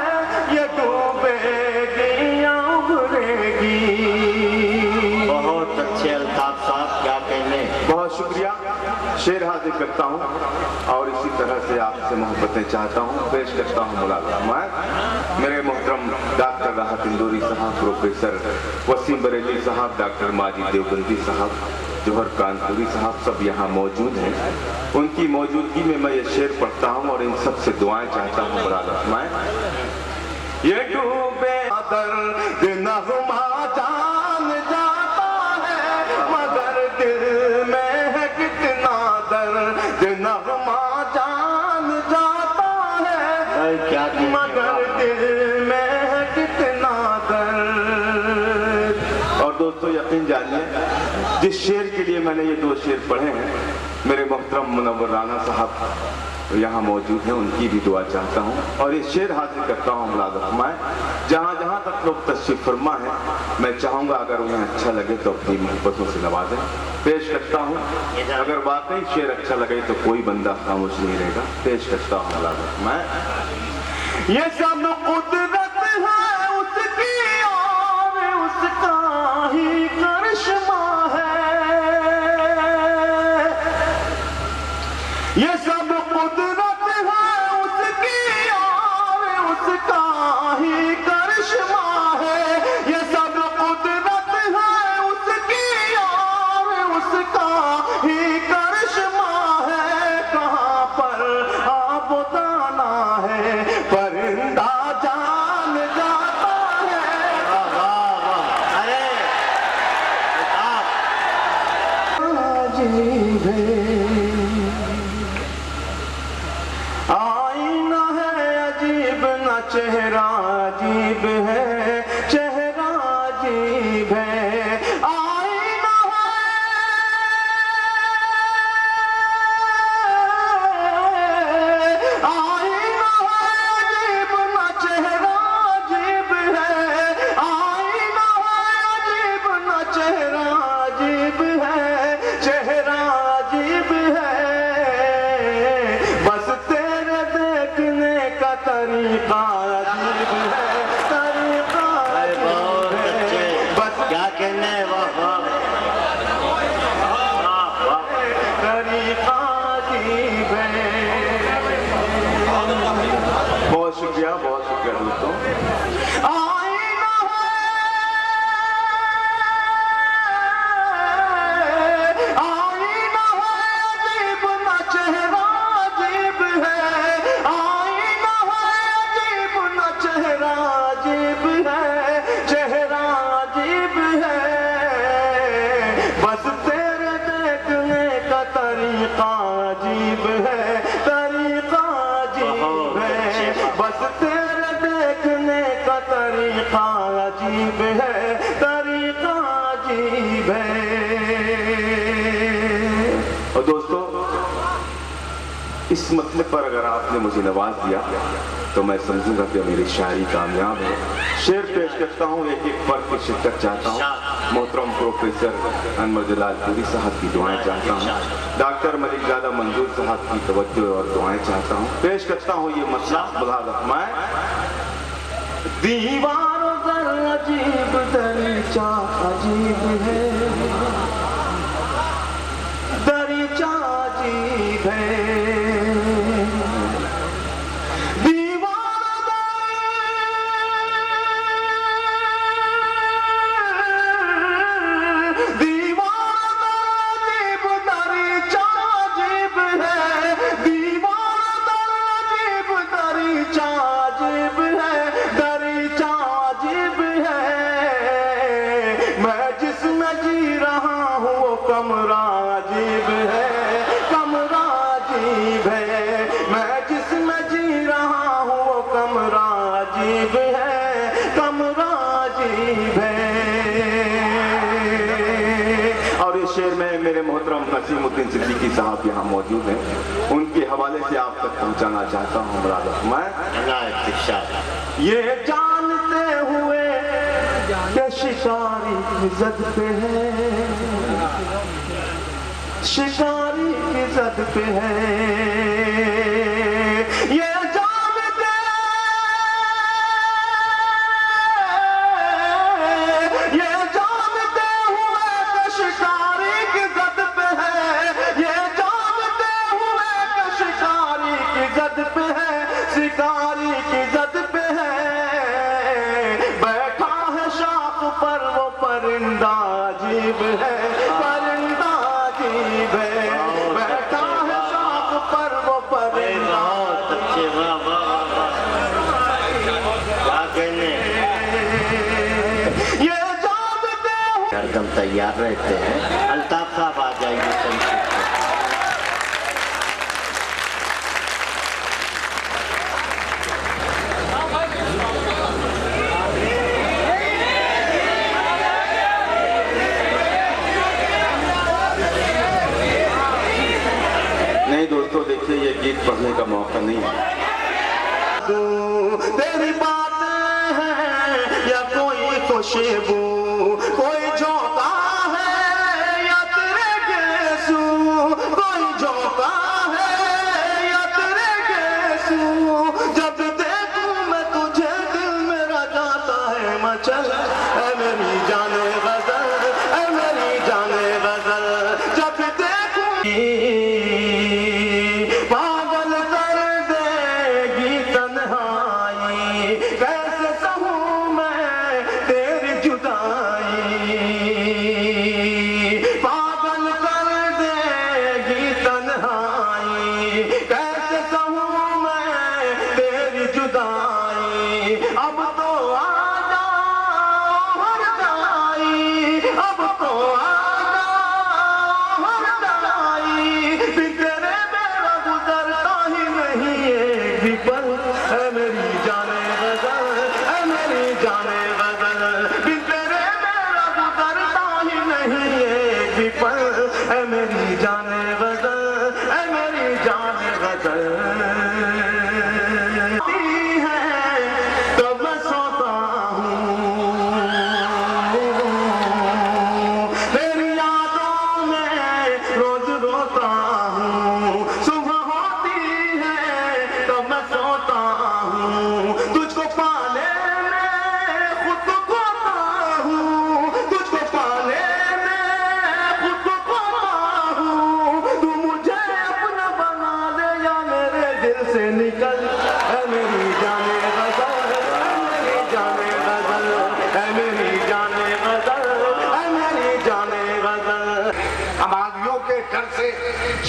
ये डूबेगी या उभरेगी। बहुत अच्छे अल्ताफ साहब, क्या कहने। बहुत शुक्रिया। शेर हाजिर करता हूँ और इसी तरह से आपसे मोहब्बतें चाहता हूँ। पेश करता हूँ मुलाकात मेरे मोहतरम डॉक्टर राहत इंदौरी साहब, प्रोफेसर वसीम बरेली साहब, डॉक्टर माजिद देवबंदी साहब, जौहर कानपुरी साहब, सब यहाँ मौजूद हैं। उनकी मौजूदगी में मैं ये शेर पढ़ता हूँ और इन सब से दुआएं चाहता हूँ। मुलाकात ये डूबे दर्द नगमा जान जाता है, मगर दिल में है कितना दर्द नगमा जान जाता है, मगर दिल में है कितना दर्द। और दोस्तों यकीन जानिए, जिस शेर के लिए मैंने ये 2 शेर पढ़े हैं, मेरे मोहतरम मुनव्वर राना साहब यहाँ मौजूद हैं, उनकी भी दुआ चाहता हूँ और ये शेर हाजिर करता हूँ। मुलाकात जहाँ जहाँ तक लोग तशरीफ फरमा है, मैं चाहूँगा अगर उन्हें अच्छा लगे तो अपनी मोहब्बतों से नवाजें। पेश करता हूँ, अगर वाकई शेर अच्छा लगे तो कोई बंदा खामोश नहीं रहेगा। पेश करता हूँ मुलाकात ये सब कुदरत है उसकी और उसका ही करिश्मा है, ये सब कुदरत है उसकी और उसका ही करिश्मा है, ये सब कुदरत है उसकी और उसका ही करिश्मा है। कहाँ पर आबोदाना है परिंदा जान जाता है। अजीब आईना है अजीब ना चेहरा अजीब है, चेहरा अजीब है। आईना है अजीब ना चेहरा अजीब है, आईना है अजीब ना चेहरा अजीब है, चेहरा अजीब है। बस तेरे देखने का तरीका अजीब है, तरीका अजीब है। बस क्या कहने तरीका अजीब है। बहुत शुक्रिया दोस्तों। आईना है अजीब ना चेहरा अजीब है, आईना है अजीब ना चेहरा अजीब है, चेहरा अजीब है। बस तेरे देखने का तरीका अजीब है, तरीका अजीब है। बस तेरे देखने का तरीका अजीब है, तरीका अजीब है। और दोस्तों, इस मतलब पर अगर आपने मुझे नवाज दिया तो मैं समझूंगा कि मेरी शायरी कामयाब है। शेर पेश करता हूँ, एक एक फर्क की शिरकत चाहता हूँ। मोहतरम प्रोफेसर अनवर जलालपुरी साहब की दुआएं चाहता हूँ, डॉक्टर मलिकजादा मंजूर साहब की तवज्जो और दुआएं चाहता हूँ। पेश करता हूँ ये मसला बुलालकमाए दीवारों पर अजीब दरीचा अजीब है, दरीचा अजीब है। कमरा अजीब है, कमरा अजीब है। मैं जिसमें जी रहा हूँ वो कमरा अजीब है, कमरा अजीब है। और इस शेर में मेरे मोहतरम नसीमुद्दीन सिद्दीकी साहब यहाँ मौजूद हैं, उनके हवाले से आप तक पहुँचाना चाहता हूँ। मैं ये जानते हुए कि शिकारी की जद पे है, शिकारी की जद पे है, ये जानते हुए कि शिकारी की जद पे है, ये जानते यारी की जद पे है, बैठा है शाख पर वो परिंदा अजीब है, परिंदा अजीब है, बैठा है शाख पर वो परिंदा। अच्छे, वाह वाह क्या कहने, ये जानते हो हरदम तैयार रहते हैं। अल्ताफ साहब आ जाइए संक्षिप्त। नहीं दोस्तों, देखिए ये गीत पढ़ने का मौका नहीं है। तेरी बातें हैं या कोई खुशबू, कोई झोंका है या तेरे गेसू, कोई झोंका है या तेरे गेसू। जब देखूं मैं तुझे दिल मेरा जाता है मचल, ऐ मेरी जाने गजल, ऐ मेरी जाने गजल। जब देखूं पागल कर देगी तन्हाई, कैसे सहूं मैं तेरी जुदाई। पागल कर देगी तन्हाई, कैसे सहूं मैं तेरी जुदाई। अब तो आ जाओ हर जाई, अब तो आ जाओ हर जाई। फिर तेरे मेरा गुजरता ही नहीं एक भी पल, है मेरी जाने गजल, है मेरी जाने गजल। फिर तेरे मेरा गुजरता ही नहीं एक भी पल, है मेरी जाने गजल, है मेरी जाने गजल। है तो मैं सोता हूँ, तेरी यादों में रोज रोता हूँ। सुबह होती है तो मैं सोता हूँ, तुझको पाने में खुद को खोता हूँ, तुझको पाने में खुद को खोता हूँ। तू मुझे अपना बना दे या मेरे दिल से निकल, है मेरी जाने गजल, है मेरी जाने गजल, है मेरी जाने गजल, है मेरी जाने गजल। हमारियों के डर से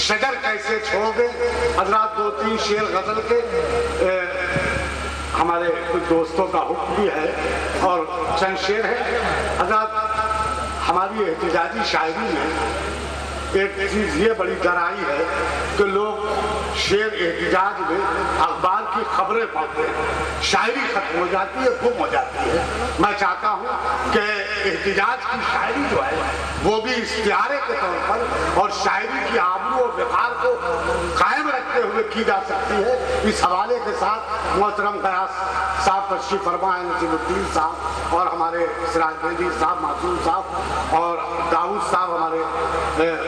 शजर कैसे छोड़ दे। हजरात दो तीन शेर गजल के हमारे कुछ दोस्तों का हुक्म भी है और चंद शेर है। हजरात हमारी एहतिजाजी शायरी में एक चीज ये बड़ी डराई है कि लोग शेर एहतिजाज में अखबार की खबरें पढ़ते हैं, शायरी खत्म हो जाती है, गुम हो जाती है। मैं चाहता हूँ कि एहतिजाज की शायरी जो है वो भी इश्तिहारे के तौर पर और शायरी की आबरू और वक़ार को कायम रखते हुए की जा सकती है। इस हवाले के साथ मोहतरम गयास साहब तशरीफ फरमा है, नजीमुद्दीन साहब और हमारे सिराज बेदी साहब, मासूम साहब और दाऊद साहब हमारे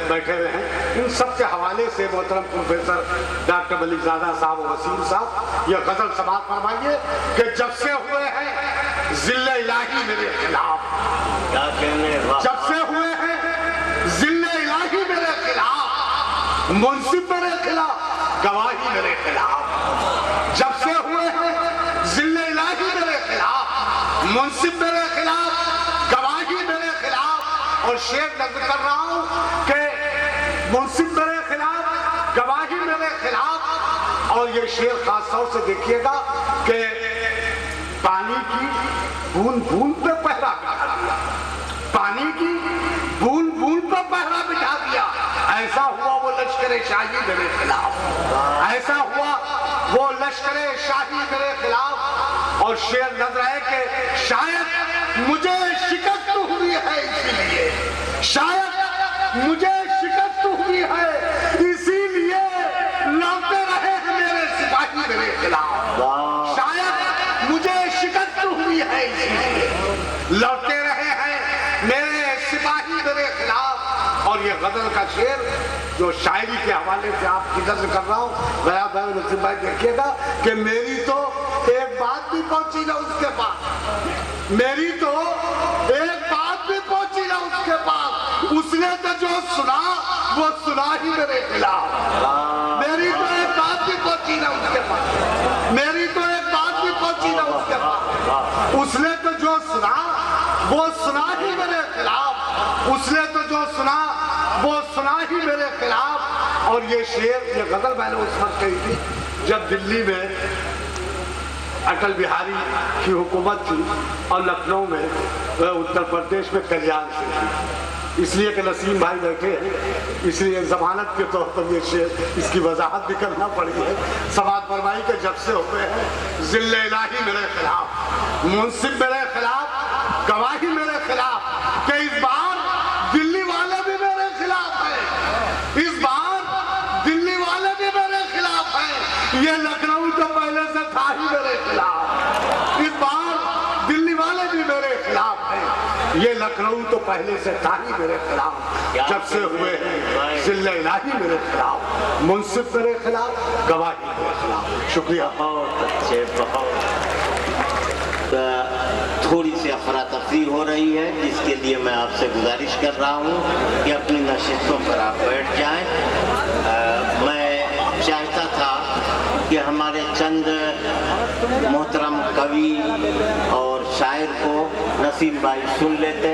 बैठे हुए हैं। इन सब के हवाले से मोहतरम प्रोफेसर डॉक्टर मलिकजादा साहब और वसीम साहब यह गजल समाप्त फरमाइए कि जब से हुए हैं जिल्ले इलाही मेरे खिलाफ, क्या कहने, वाह जब से हुए हैं जिल्ले इलाही मेरे खिलाफ, मुंसिफ मेरे खिलाफ, गवाही मेरे खिलाफ। जब से हुए हैं जिल्ले इलाही मेरे खिलाफ, मुंसिफ मेरे खिलाफ, गवाही मेरे खिलाफ। और शेर नजर कर रहा हूं कि मुंसिफ मेरे खिलाफ, गवाही मेरे खिलाफ। और ये शेर खास तौर से देखिएगा कि पानी की बूंद बूंद पे पहरा बिठा दिया, पानी की बूंद बूंद पे पहरा बिठा दिया। ऐसा हुआ वो लश्कर शाही मेरे खिलाफ, ऐसा हुआ वो लश्कर शाही मेरे खिलाफ। और शेर नजर है कि शायद मुझे शिकस्त हुई है, इसीलिए शायद मुझे शिकस्त हुई है, इसीलिए लड़ते रहे हैं मेरे सिपाही मेरे खिलाफ। शायद मुझे शिकस्त हुई है, इसीलिए लड़ते रहे हैं मेरे सिपाही मेरे खिलाफ। और ये गजल का शेर जो शायरी के हवाले से आपकी नज़र कर रहा हूँ, गया भाई नसीम भाई देखिएगा कि मेरी तो एक बात भी पहुंची ना उसके पास, मेरी तो एक बात भी पहुंची ना उसके पास। उसने तो जो सुना वो सुना ही मेरे खिलाफ। मेरी तो एक बात भी पहुंची ना उसके पास, मेरी तो एक बात भी पहुंची ना उसके पास। उसने तो जो सुना वो सुना ही मेरे खिलाफ, उसने तो जो सुना वो सुना ही मेरे खिलाफ। और ये शेर, ये गजल मैंने उस वक्त कही थी जब दिल्ली में अटल बिहारी की हुकूमत थी और लखनऊ में उत्तर प्रदेश में कल्याण सिंह थी। इसलिए कि नसीम भाई बैठे हैं, इसलिए जमानत के तौर पर ये शेर, इसकी वजाहत भी करना पड़ी है। समाज फरमाई के जब से हुए हैं जिल्ले इलाही मेरे खिलाफ, मुंसिफ मेरे खिलाफ, गवाही मेरे खिलाफ, कि इस बार दिल्ली वाले भी मेरे खिलाफ है, इस बार दिल्ली वाले भी मेरे खिलाफ है। ये लखनऊ तो पहले से था ही मेरे खिलाफ, इस बार दिल्ली वाले भी मेरे खिलाफ है। ये लखनऊ तो पहले से था ही मेरे खिलाफ, जब से हुए हैं जिल्ला इलाही मेरे खिलाफ, मुंसिफ मेरे खिलाफ, गवाही मेरे खिलाफ। शुक्रिया। बहुत अच्छे, बहुत। थोड़ी सी अफरा तफरी हो रही है, जिसके लिए मैं आपसे गुजारिश कर रहा हूँ कि अपनी नशिस्तों पर आप बैठ जाएं। मैं चाहता था कि हमारे चंद मोहतरम कवि और शायर को नसीम भाई सुन लेते।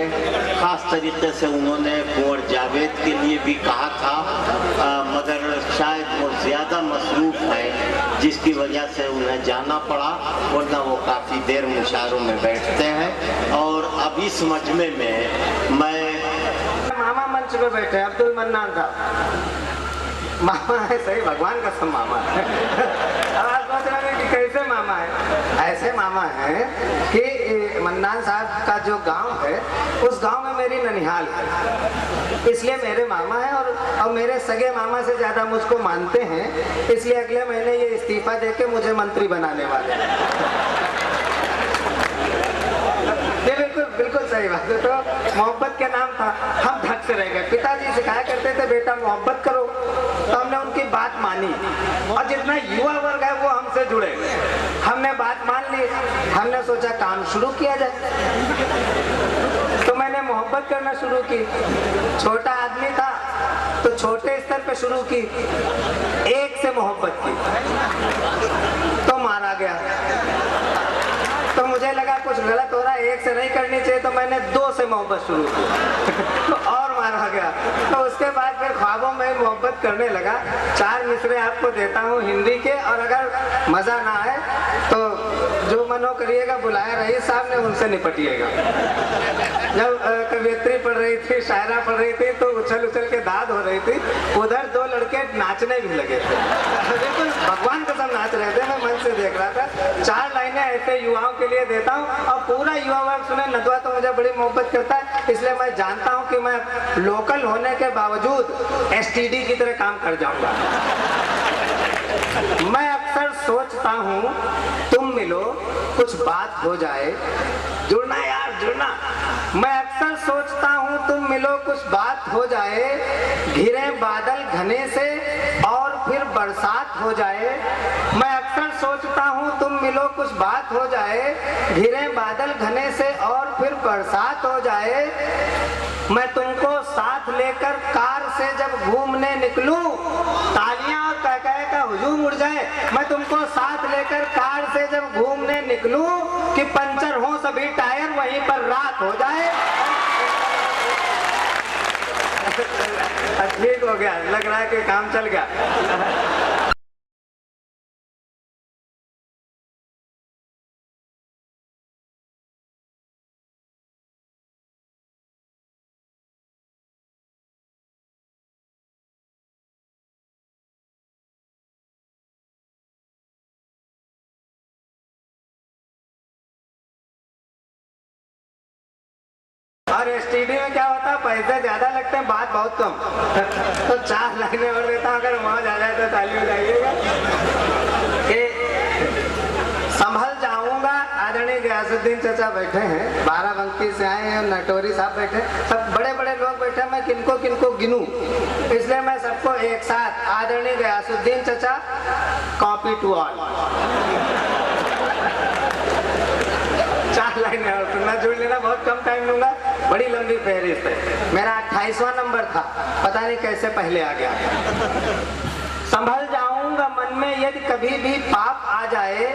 ख़ास तरीके से उन्होंने कुंवर जावेद के लिए भी कहा था, मगर शायद वो ज़्यादा मसरूफ़ है जिसकी वजह से उन्हें जाना पड़ा, वरना वो काफ़ी देर मुशायरों में बैठते हैं। और अब इस मजमे में मैं मामा मंच पे बैठे अब्दुल मन्नान साहब, मामा है सही, भगवान का सब मामा है। अब आप सोच रहे हैं कि कैसे मामा है? ऐसे मामा है कि मन्नान साहब का जो गांव है उस गांव में मेरी ननिहाल है, इसलिए मेरे मामा है। और मेरे सगे मामा से ज्यादा मुझको मानते हैं, इसलिए अगले महीने ये इस्तीफा देके मुझे मंत्री बनाने वाले हैं। ये बिल्कुल बिल्कुल सही बात है। तो मोहब्बत के नाम था, हम धक से रह गए। पिताजी सिखाया करते थे बेटा मोहब्बत करो, तो हमने उनकी बात मानी। और जितना युवा वर्ग है वो हमसे जुड़े, हमने बात मान ली। हमने सोचा काम शुरू किया जाए, तो मैंने मोहब्बत करना शुरू की। छोटा आदमी था तो छोटे स्तर पे शुरू की, एक से मोहब्बत की तो मारा गया। तो मुझे लगा कुछ गलत हो रहा है, एक से नहीं करनी चाहिए, तो मैंने 2 से मोहब्बत शुरू की तो और मारा गया। तो उसके बाद फिर ख्वाबों में मोहब्बत करने लगा। 4 मिसरे आपको देता हूँ हिंदी के, और अगर मजा ना आए तो जो मनो करिएगा, बुलाया रईस साहब ने, उनसे निपटिएगा। जब कवियत्री पढ़ रही थी, शायरा पढ़ रही थी, तो उछल उछल के दाद हो रही थी, उधर 2 लड़के नाचने भी लगे थे, बिल्कुल भगवान कसम नाच रहे थे। मैं मन से देख रहा था। 4 लाइनें ऐसे युवाओं के लिए देता हूँ, और पूरा युवा वर्ग सुने। नदवा तो मुझे बड़ी मोहब्बत करता है, इसलिए मैं जानता हूँ कि मैं लोकल होने के बावजूद STD की तरह काम कर जाऊंगा। मैं अक्सर सोचता हूँ तुम मिलो कुछ बात हो जाए, जुड़ना यार जुड़ना। मैं अक्सर सोचता हूँ तुम मिलो कुछ बात हो जाए, घिरे बादल घने से और फिर बरसात हो जाए। मैं अक्सर सोचता हूँ तुम मिलो कुछ बात हो जाए, घिरे बादल घने से और फिर बरसात हो जाए। मैं तुमको साथ लेकर कार से जब घूमने निकलूं, तालियां और कहकहे का हुजूम उड़ जाए। मैं तुमको साथ लेकर कार से जब घूमने निकलूं कि पंचर हो सभी टायर, वहीं पर रात हो जाए। ठीक हो गया, लग रहा है कि काम चल गया। और STD में क्या होता है, पैसे ज्यादा लगते हैं, बात बहुत कम। तो 4 लाइनें और देता हूँ, अगर मौज आ जाए तो ताली बजाइएगा। संभल जाऊंगा। आदरणीय गयासुद्दीन चचा बैठे हैं, बाराबंकी से आए हैं, नटोरी साहब बैठे, सब बड़े बड़े लोग बैठे। मैं किनको किनको गिनूं, इसलिए मैं सबको एक साथ, आदरणीय गयासुद्दीन चचा, कॉपी टू ऑल। 4 लाइनें और सुनना, जुड़ लेना, बहुत कम टाइम लूंगा। बड़ी लंबी फहरिस्त है। मेरा 28वां नंबर था, पता नहीं कैसे पहले आ गया। संभल जाऊंगा मन में यदि कभी भी पाप आ जाए,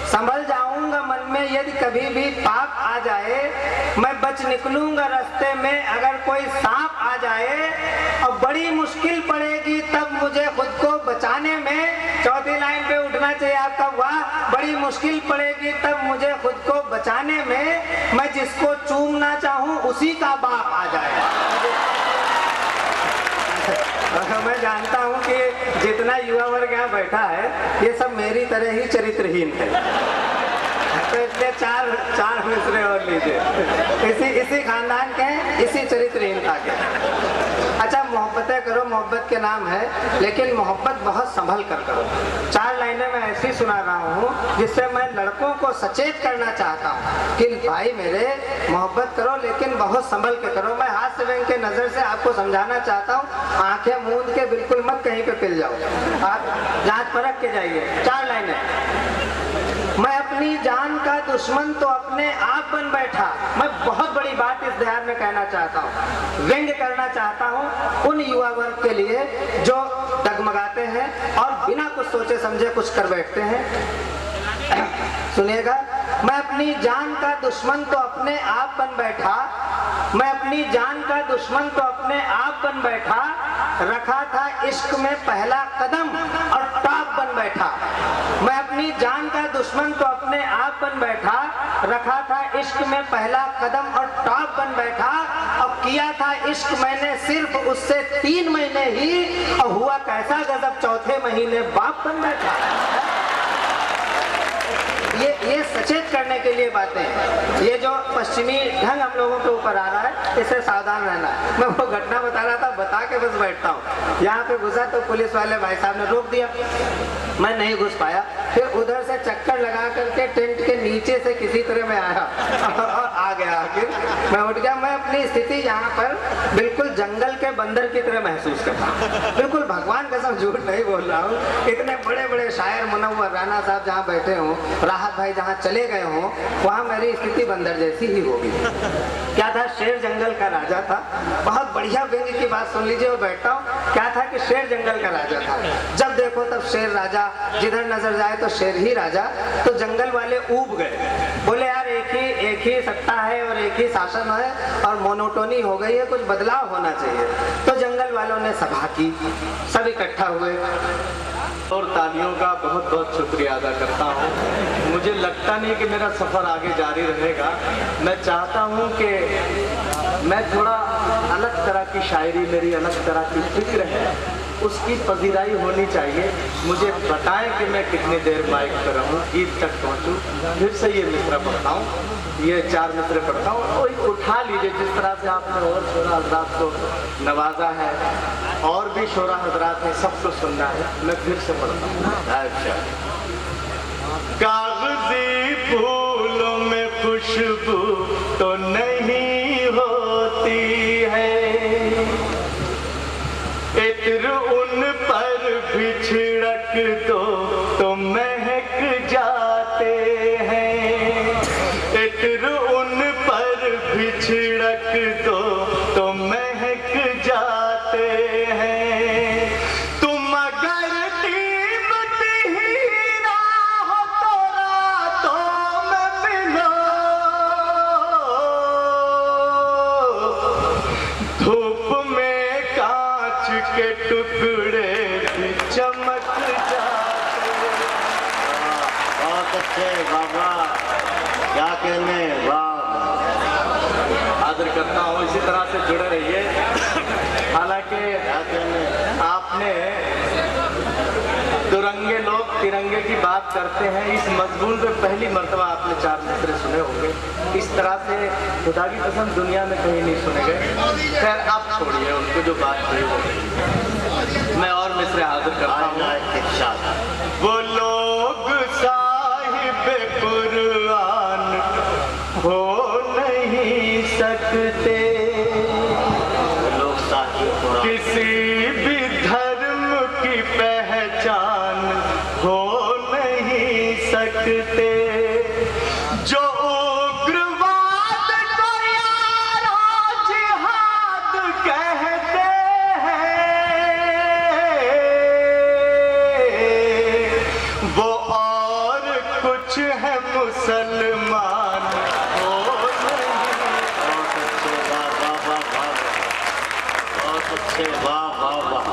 संभल जाऊंगा मन में यदि कभी भी पाप आ जाए, मैं बच निकलूंगा रास्ते में अगर कोई सांप आ जाए, और बड़ी मुश्किल पड़ेगी तब मुझे खुद को बचाने में। चौथी लाइन पे उठना चाहिए आपका, वाह। बड़ी मुश्किल पड़ेगी तब मुझे खुद को बचाने में, मैं जिसको चूमना चाहूं उसी का बाप आ जाए। मैं जानता हूं कि जितना युवा वर्ग यहाँ बैठा है ये सब मेरी तरह ही चरित्रहीन है, तो इसलिए चार मिसरे और लीजिए। इसी खानदान के हैं, इसी चरित्रहीनता के। अच्छा, मोहब्बतें करो, मोहब्बत के नाम है, लेकिन मोहब्बत बहुत संभल कर करो। 4 लाइनें मैं ऐसी सुना रहा हूँ जिससे मैं लड़कों को सचेत करना चाहता हूँ कि भाई मेरे, मोहब्बत करो लेकिन बहुत संभल के करो। मैं हास्य व्यंग के नजर से आपको समझाना चाहता हूँ, आंखें मूंद के बिल्कुल मत कहीं पे पिल जाओ, आप जांच परख के जाइए। 4 लाइनें। मैं अपनी जान का दुश्मन तो अपने आप बन बैठा। मैं बहुत बड़ी बात इस ध्यान में कहना चाहता हूँ, व्यंग्य करना चाहता हूँ उन युवा वर्ग के लिए जो डगमगाते हैं और बिना कुछ सोचे समझे कुछ कर बैठते हैं। सुनिएगा, मैं अपनी जान का दुश्मन तो अपने आप बन बैठा, मैं अपनी जान का दुश्मन तो अपने आप बन बैठा, रखा था इश्क में पहला कदम और टॉप बन बैठा। मैं अपनी जान का दुश्मन तो अपने आप बन बैठा, रखा था इश्क में पहला कदम और टॉप बन बैठा, और किया था इश्क मैंने सिर्फ उससे 3 महीने ही, और हुआ कैसा गजब, चौथे महीने बाप बन बैठा। ये सचेत करने के लिए बातें, ये जो पश्चिमी ढंग हम लोगों के ऊपर आ रहा है, इससे सावधान रहना है। मैं वो घटना बता रहा था, बता के बस बैठता हूँ। यहाँ पे घुसा तो पुलिस वाले भाई साहब ने रोक दिया, मैं नहीं घुस पाया। फिर उधर से चक्कर लगा करके टेंट के नीचे से किसी तरह मैं आया और आ गया। आखिर मैं उठ गया। मैं अपनी स्थिति यहाँ पर बिल्कुल जंगल के बंदर की तरह महसूस करता हूँ, बिल्कुल भगवान कसम झूठ नहीं बोल रहा हूँ। इतने बड़े बड़े शायर मुनव्वर राना साहब जहाँ बैठे हों, राहत भाई जहाँ चले गए हों, वहाँ मेरी स्थिति बंदर जैसी ही होगी। क्या था, शेर जंगल का राजा था। बहुत बढ़िया व्यंग्य की बात सुन लीजिए और बैठता हूँ। क्या था कि शेर जंगल का राजा था, जब देखो तब शेर राजा, जिधर नजर जाए तो शेर ही राजा। तो जंगल वाले ऊब गए, बोले यार एक ही सत्ता है और एक ही शासन है और मोनोटोनी हो गई है, कुछ बदलाव होना चाहिए। तो जंगल वालों ने सभा की, सब इकट्ठा हुए और तालियों का बहुत बहुत शुक्रिया अदा करता हूँ। मुझे लगता नहीं कि मेरा सफ़र आगे जारी रहेगा। मैं चाहता हूँ कि मैं थोड़ा अलग तरह की शायरी, मेरी अलग तरह की फिक्र है, उसकी पजीराई होनी चाहिए। मुझे बताएं कि मैं कितनी देर माइक पर रहूँ, गीत तक पहुँचूँ। फिर से ये मिसरा पढ़ता हूँ, ये 4 मिसरे पढ़ता हूँ। और उठा लीजिए, जिस तरह से आपने और शोरा हजरात को नवाजा है, और भी शोरा हजरात हैं, सबको सुनना है। मैं फिर से पढ़ता हूँ। अच्छा, कागजी फूलों में खुशबू तो नहीं होती है, इत्र उन पर भी छिड़क दो तो महक जाते हैं, इत्र उन पर भी छिड़क दो तो महक जाते हैं। तुम अगर कीमत हीरा हो तो रातों में मिलो, धूप में कांच के टुकड़े भी चमक जाते। बहुत अच्छे बाबा, क्या कहने, वाह। आदर करता हूँ, इसी तरह से जुड़े रहिए। हालांकि आपने दुरंगे लोग तिरंगे की बात करते हैं, इस मजमून पे पहली मर्तबा आपने 4 मिसरे सुने होंगे। इस तरह से खुदा की कसम दुनिया में कहीं नहीं सुने गए। खैर आप छोड़िए उनको, जो बात हुई वो मैं और मिसरे हाजिर करता हूँ। वो लोग साहिब कुरान हो नहीं सकते, लोग साहिब कुरान किसी भी धर्म की पहचान हो नहीं सकते, जो उग्रवाद को यारों है मुसलमान हो बहुत अच्छे, वाह वाह वाह वाह, बहुत अच्छे, वाह वाह वाह,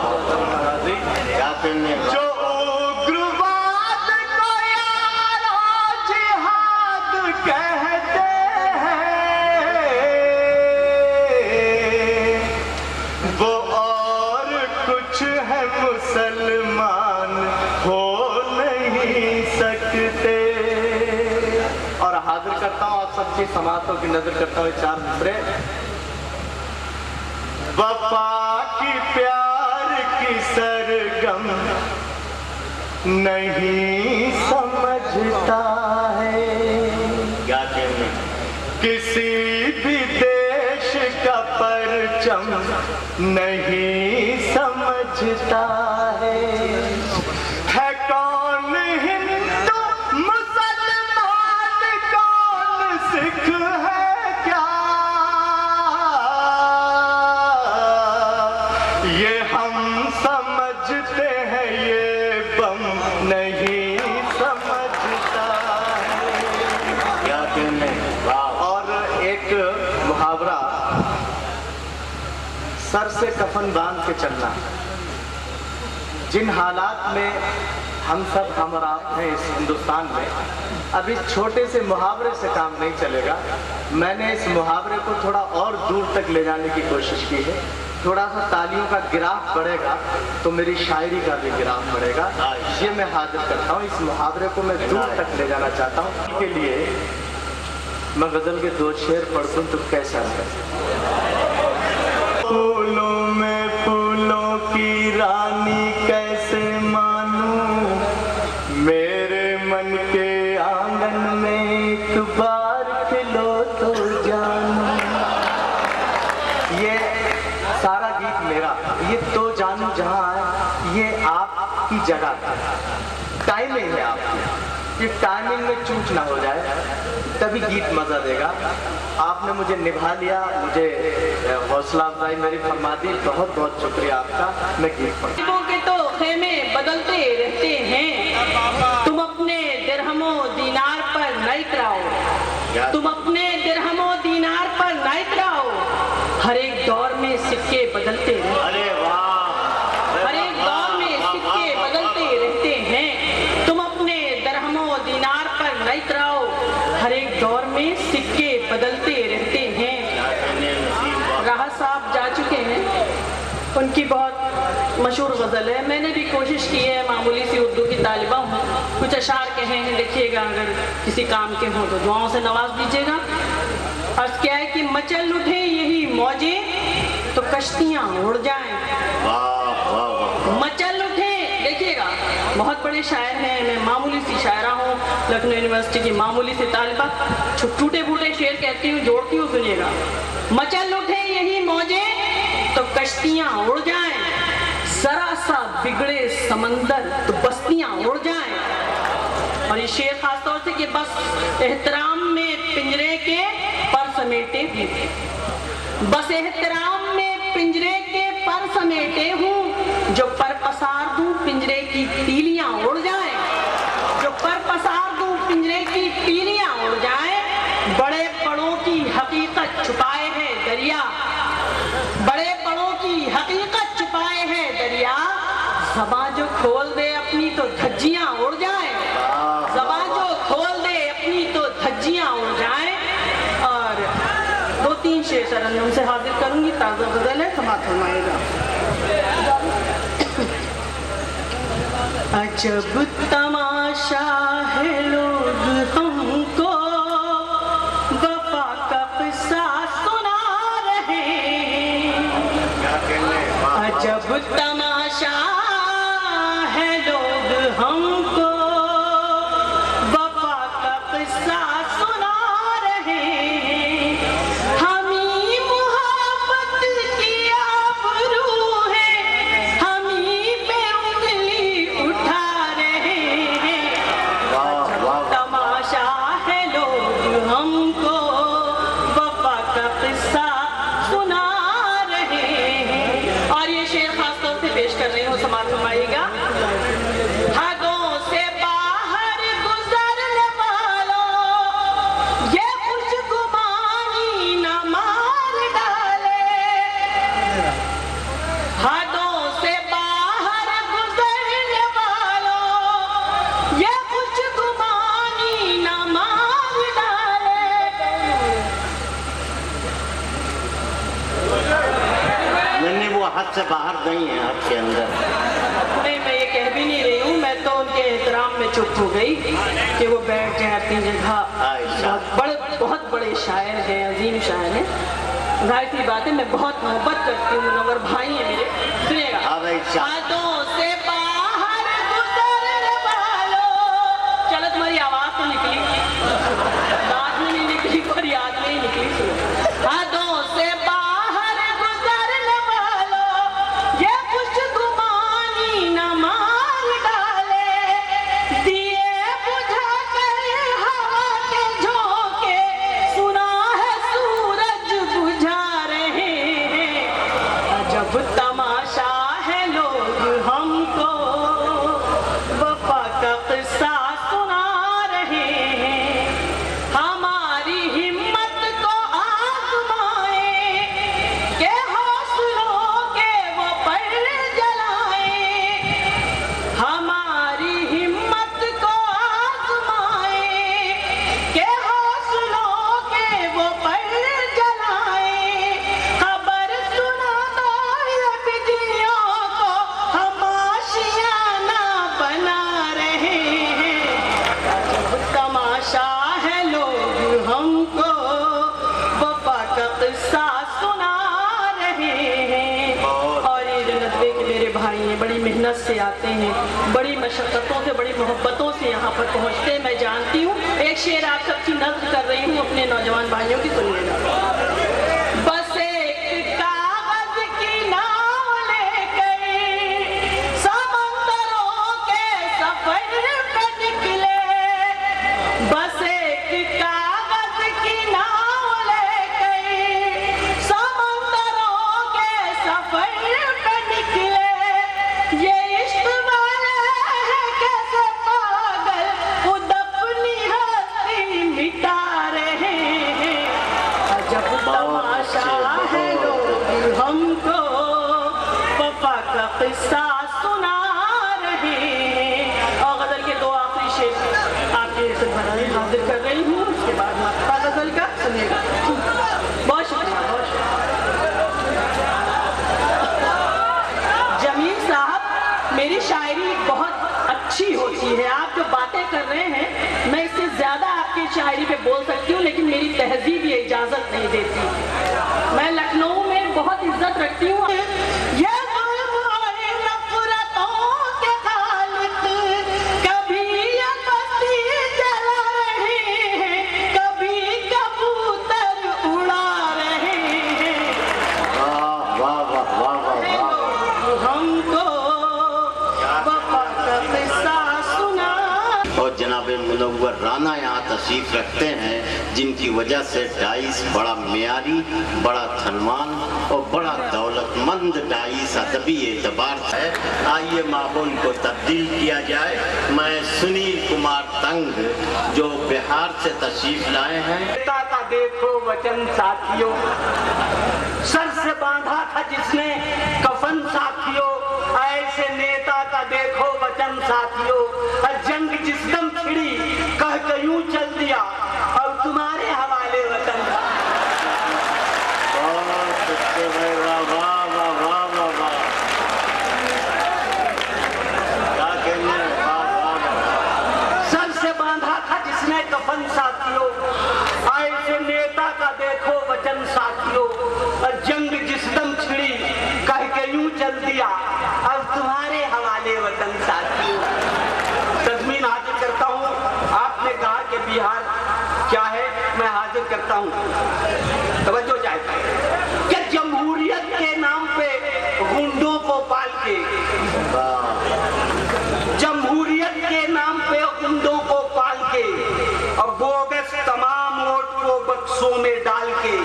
क्या कहने जो उग्रवाद को यारो जिहाद कहते हैं, वो और कुछ है मुसलमान हो नहीं सकते। और हाजिर करता हूँ आप सबकी समातों की नजर करता हूँ 4 मिसरे। वफा की प्यार की सरगम नहीं समझता है, क्या कहने, किसी भी देश का परचम नहीं समझता है कौन हिंदू मुसलमान कौन सिख है क्या, ये हम समझते हैं, ये बम नहीं समझता है। क्या कहने, वाह, और एक मुहावरा, सर से कफन बांध के चलना। जिन हालात में हम सब हम और आप हैं इस हिंदुस्तान में, अब इस छोटे से मुहावरे से काम नहीं चलेगा। मैंने इस मुहावरे को थोड़ा और दूर तक ले जाने की कोशिश की है। थोड़ा सा तालियों का गिराफ बढ़ेगा तो मेरी शायरी का भी गिराफ बढ़ेगा। ये मैं हाजिर करता हूँ। इस मुहावरे को मैं दूर तक ले जाना चाहता हूँ। इसके लिए मैं गजल के 2 शेर पढ़ दूं तो कैसा है। फूलों में फूलों की रानी कैसे मानूं, मेरे मन के आंगन में एक बार खिलो तो जानूं। ये सारा गीत मेरा, ये तो जानूं जहां है, ये आपकी जगह है, टाइमिंग है आपकी। ये टाइमिंग में चूक ना हो जाए तभी गीत मजा देगा। आपने मुझे निभा लिया, मुझे हौसला अफजाई मेरी फरमा दी, बहुत बहुत शुक्रिया आपका। मैं गीत पढ़ूं। के तो खेमे बदलते रहते हैं, तुम अपने दिरहमो दीनार पर नहीं कराओ, तुम अपने दिरहमो दीनार पर नहीं कराओ, हर एक दौर में सिक्के बदलते रहते, अरे वाह, हर एक दौर में सिक्के बदलते रहते हैं, तुम अपने दिरहमो दीनार पर नहीं कराओ, हर एक दौर में सिक्के बदलते रहते हैं। राहत साहब जा चुके हैं, उनकी बहुत मशहूर गज़ल है। मैंने भी कोशिश की है, मामूली सी उर्दू की तालिबा हूँ, कुछ अशार कहे हैं, देखिएगा अगर किसी काम के हों तो दुआओं से नवाज दीजिएगा। अर्ज़ क्या है कि मचल उठे यही मौजें तो कश्तियाँ उड़ जाएं, मचल उठे। देखिएगा बहुत बड़े शायर हैं, मैं मामूली सी शायरा हूँ, लखनऊ यूनिवर्सिटी की मामूली सी तालिबा, टूटे फूटे शेर कहती हूँ, जोड़ती हूँ, सुनिएगा। मचल उठे यही मौजें तो कश्तियाँ उड़ जाएं, जरा सा बिगड़े समंदर तो बस्तियाँ उड़ जाएं। और ये शेर खासतौर से कि बस एहतराम में पिंजरे के पर समेटे हूँ, बस एहतराम में पिंजरे के पर समेटे हूँ, जो पर पसार दूं पिंजरे की तीलियां उड़ जाएं, जो पर पसार दूं पिंजरे की तीलियां उड़ जाएं। बड़े बड़ों की हकीकत छुपाए है दरिया, बड़े बड़ों की हकीकत छुपाए है दरिया, ज़बां जो खोल दे अपनी तो धज्जियां उड़ जाएं, ज़बां जो खोल दे अपनी तो धज्जियां उड़ जाएं। और 2-3 शेर तरन्नुम से हाजिर करूंगी, ताज़ा गज़ल है, समाअत फरमाइएगा। अजब तमाशा है लोग हमको वफा का किस्सा सुना रहे हैं, अजब तमाशा है लोग हमको वफा का किस्सा सुना रहे हैं, हमी मोहब्बत की आबरू है, हमी पे उंगली उठा रहे हैं, तमाशा से बाहर गई हैं आपके अंदर। नहीं, मैं ये कह भी नहीं रही हूँ, मैं तो उनके एहतराम में चुप हो गई कि वो बैठ जाए अपनी जगह। बहुत बड़े शायर हैं, अजीम शायर हैं। जाहिर सी बात है, मैं बहुत मोहब्बत करती हूँ, मुनव्वर भाई है मेरे। सुनिएगा, हाथों से बाहर गुजर वालो। चलो, तुम्हारी आवाज तो निकली, दांत में नहीं निकली पर याद में ही निकली। हाथों से बाहर गुजर वालो, ये खुशगुमानी न मांग डाले। दिए बुझा कर हवा के झोंके, सुना है सूरज बुझा रहे हैं। अजब तमाशा है, लोग हमको वफा का किस्सा सुना रहे हैं। हमारी हिम्मत को आजमाए, के हौसलों के वो पर जलाए। हमारी हिम्मत को आजमाए, के हौसलों के वो पर जलाए। खबर सुना दो ये बिजलियों को, हम आशियाना बना रहे हैं। अजब तमाशा है, लोग हमको वफा का किस्सा सुना रहे हैं। और ये जो नदवे के मेरे भाई हैं, बड़ी मेहनत से आते हैं, बड़ी मशक्क़तों से, बड़ी मोहब्बतों से यहाँ पर पहुँचते हैं, मैं जानती हूँ। एक शेर आप सबकी नज़्म कर रही हूँ अपने नौजवान भाइयों की, सुनिएगा। बस एक कागज की नाव लेकर समंदरों के सफर पे निकले। बस एक कागज की नाव लेकर समंदरों के सफर पे निकले। ये इश्क वाले हैं कैसे पागल, खुद अपनी हस्ती मिटा रहे हैं। अजब तमाशा है, लोग हमको वफा का किस्सा सुना रहे हैं। और गजल के दो आखिरी शेर आपके खिदमत हाजिर कर रही हूँ, उसके बाद मक्ता गजल का सुनिएगा। बहुत शुक्रिया, बहुत शुक्रिया। जमील साहब, मेरी शायरी बहुत अच्छी होती है। आप जो बातें कर रहे हैं, मैं इससे ज्यादा आपकी शायरी पे बोल सकती हूँ, लेकिन मेरी तहजीब ये इजाजत नहीं देती। मैं लखनऊ में बहुत इज्जत रखती हूँ। ये जुल्म और नफरतों के खालिक, कभी ये बस्ती जला रहे हैं, कभी कबूतर उड़ा रहे हैं। वाह वाह वाह वाह वाह वाह। हमको वफा का किस्सा सुना। और जनाब मुनव्वर राना यहाँ तशरीफ रखते हैं, जिनकी वजह से डाइस बड़ा मियारी, बड़ा धनवान और बड़ा दौलतमंद डाइस अदबी एतबार से है। आइए माहौल को तब्दील किया जाए। मैं सुनील कुमार तंग, जो बिहार से तशरीफ लाए हैं। नेता का देखो वचन साथियों, सर से बांधा था जिसने कफन साथियों। ऐसे नेता का देखो वचन साथियों, जंग जिस दम छिड़ी कह के यूं चल दिया, अब तुम्हारे हवाले वतन। वाह वाह वाह वाह वाह वाह। क्या कहने, वाह वाह वाह। सर से बांधा था जिसने कफन साथियों, ऐसे नेता का देखो वचन साथियों। जंग जिस दम छिड़ी कह के यूं चल दिया, अब तुम्हारे हवाले वतन साथियों। तज़मीन हाजिर करता हूँ। आपने कहा कि बिहार क्या है, मैं हाजिर करता हूँ। तवज्जो चाहता है कि जमहूरियत के नाम पे गुंडों को पाल के, जमहूरियत के नाम पे गुंडों को पाल के और बोगस तमाम वोट को बक्सों में डाल के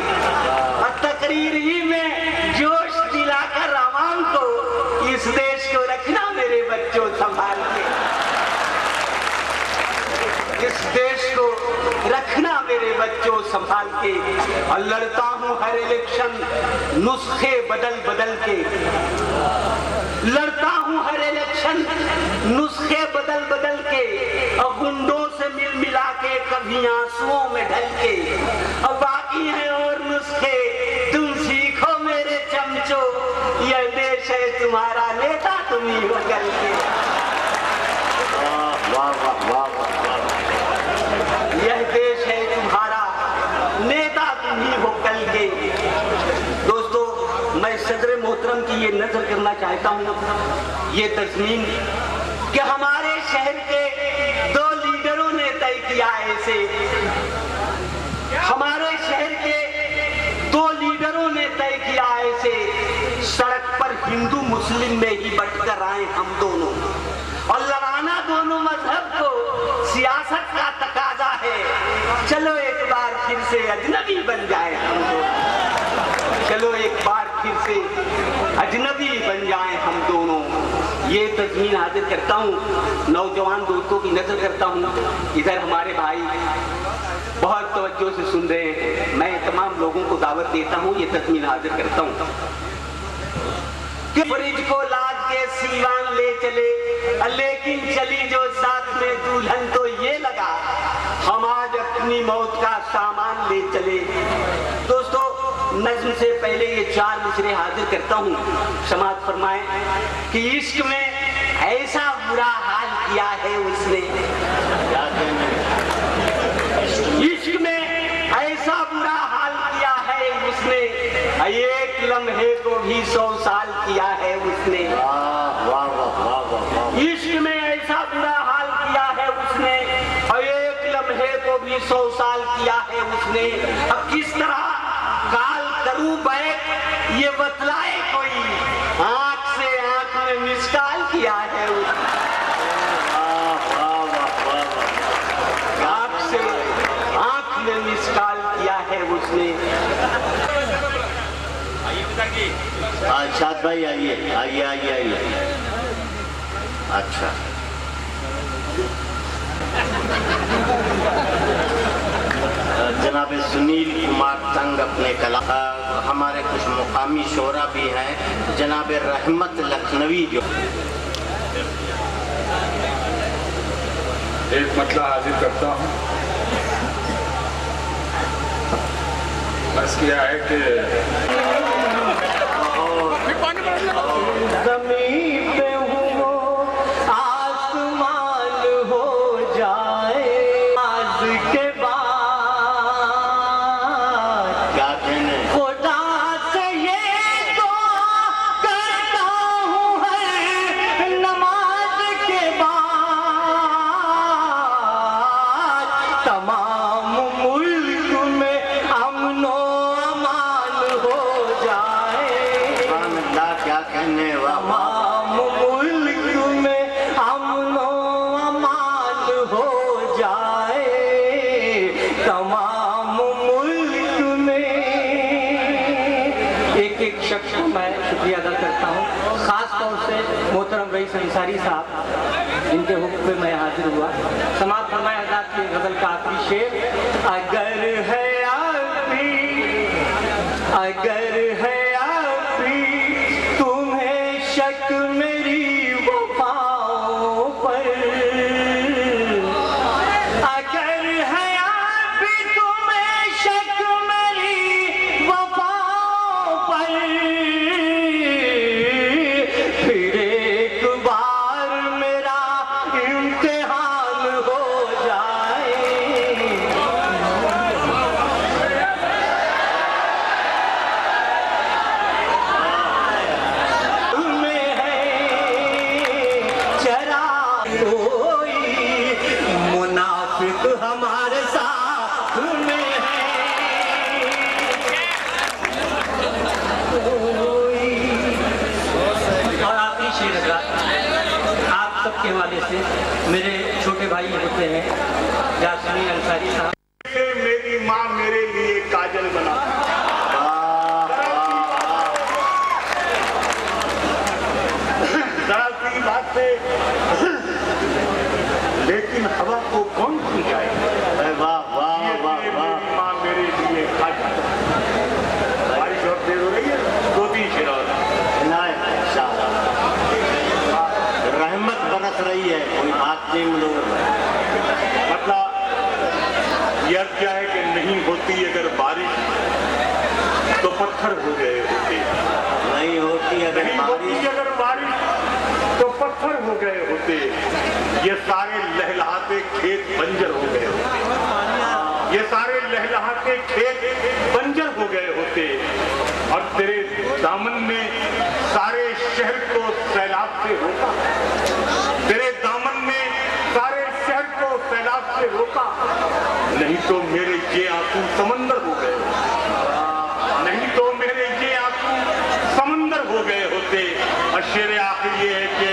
और तकरीर ही में जोश दिलाकर आवाम को इस देश को रखना मेरे बच्चों संभाल के। इस देश को रखना मेरे बच्चों संभाल के। और लड़ता हूँ हर इलेक्शन नुस्खे बदल बदल के, लड़ता हूँ हर इलेक्शन नुस्खे बदल बदल के, और गुंडों से मिल मिला के कभी आंसुओं में ढल के। अब बाकी हैं और नुस्खे, तुम सीखो मेरे चमचो, यह देश तुम्हारा नेता तुम ही हो कल के। वाह वाह वाह वाह वाह। यह देश है तुम्हारा, नेता तुम ही हो कल के। दोस्तों, मैं सदर मोहतरम की ये नजर करना चाहता हूँ, ये तस्मीन कि हमारे शहर के 2 लीडरों ने तय किया ऐसे, हमारे शहर के 2 लीडरों ने तय किया ऐसे, सड़क पर हिंदू मुस्लिम में ही बंटकर आए हम दोनों, और लड़ाना दोनों मजहब को सियासत का तकाजा है। चलो एक बार फिर से अजनबी बन जाए हम दोनों, चलो एक बार फिर से अजनबी बन जाए हम दोनों। ये तस्वीर हाजिर करता हूँ, नौजवान दोस्तों की नजर करता हूँ। इधर हमारे भाई बहुत तवज्जो से सुन रहे हैं, मैं तमाम लोगों को दावत देता हूँ, ये तस्वीर हाजिर करता हूँ कि ब्रिज को लाद के सीवान ले चले, लेकिन चली जो साथ में दुल्हन तो ये लगा हम आज अपनी मौत का सामान ले चले। दोस्तों, नज्म से पहले ये 4 मिसरे हाजिर करता हूँ, समाज फरमाए कि इश्क में ऐसा बुरा हाल किया है उसने, इश्क में ऐसा बुरा हाल किया है उसने, एक लम्हे को भी 100 साल किया है उसने। इश्क में ऐसा बुरा हाल किया है उसने, और एक लम्हे को भी 100 साल किया है उसने। अब किस तरह काल करूं बैठ ये बतलाए कोई, आंख से आंख में मिसकाल किया है उसने, आंख से आंख में मिसकाल किया है उसने। शाद भाई आइए आइए आइए आइए। अच्छा, जनाब सुनील कुमार तंग अपने कला, हमारे कुछ मुकामी शोरा भी हैं, जनाब रहमत लखनवी जो एक मतला हाजिर करता हूँ। बस क्या है कि ज़मीन पे हो आसमान हो जाए आज के बाद, क्या कहने खुदा से ये दुआ करता हूँ है नमाज के बाद, तमाम मुल्क में अमनो अमान हो जाए, क्या कहने तमाम मुल्क में अमनो अमान हो जाए, तमाम मुल्क में। एक शख्स को मैं शुक्रिया अदा करता हूँ, खास तौर से मोहतरम रईस अंसारी साहब, इनके हुक्म पे मैं हाजिर हुआ। समाज फरमाए आजाद की गजल का आखिरी शेर, अगर है आप भी, अगर है आप भी तुम्हें शक मेरी वफाओं पर, अगर है आप भी तुम्हें शक मेरी वफाओं पर, फिर एक बार मेरा इम्तिहान हो जाए, में है जरा कोई मुनाफिक हमारे साथ में है कोई। और आखिरी शेर आप सबके हवाले से, मेरे छोटे भाई होते हैं यासमीन अंसारी साहब। मेरी माँ मेरे लिए काजल बना, जरा सी बात से, लेकिन हवा को कौन सुलझाए। वाह वाह वाह वाह। मेरी माँ मेरे लिए काजल, बारिश और देर हो रही है, 2-3 शेर और। रहमत बरस रही है, कोई बात नहीं लोग। मतलब यह क्या है कि नहीं होती अगर बारिश तो पत्थर हो गए होते, नहीं होती अगर नहीं होती बारिश अगर पत्थर हो गए होते, ये सारे लहलहाते खेत बंजर हो गए होते, ये सारे लहलहाते खेत बंजर हो गए होते, और तेरे दामन ने सारे शहर को सैलाब से रोका, तेरे दामन ने सारे शहर को सैलाब से रोका। नहीं तो मेरे ये आंसू समंदर हो गए, नहीं तो मेरे ये आंसू समंदर हो गए होते। और शेर आखिर ये है कि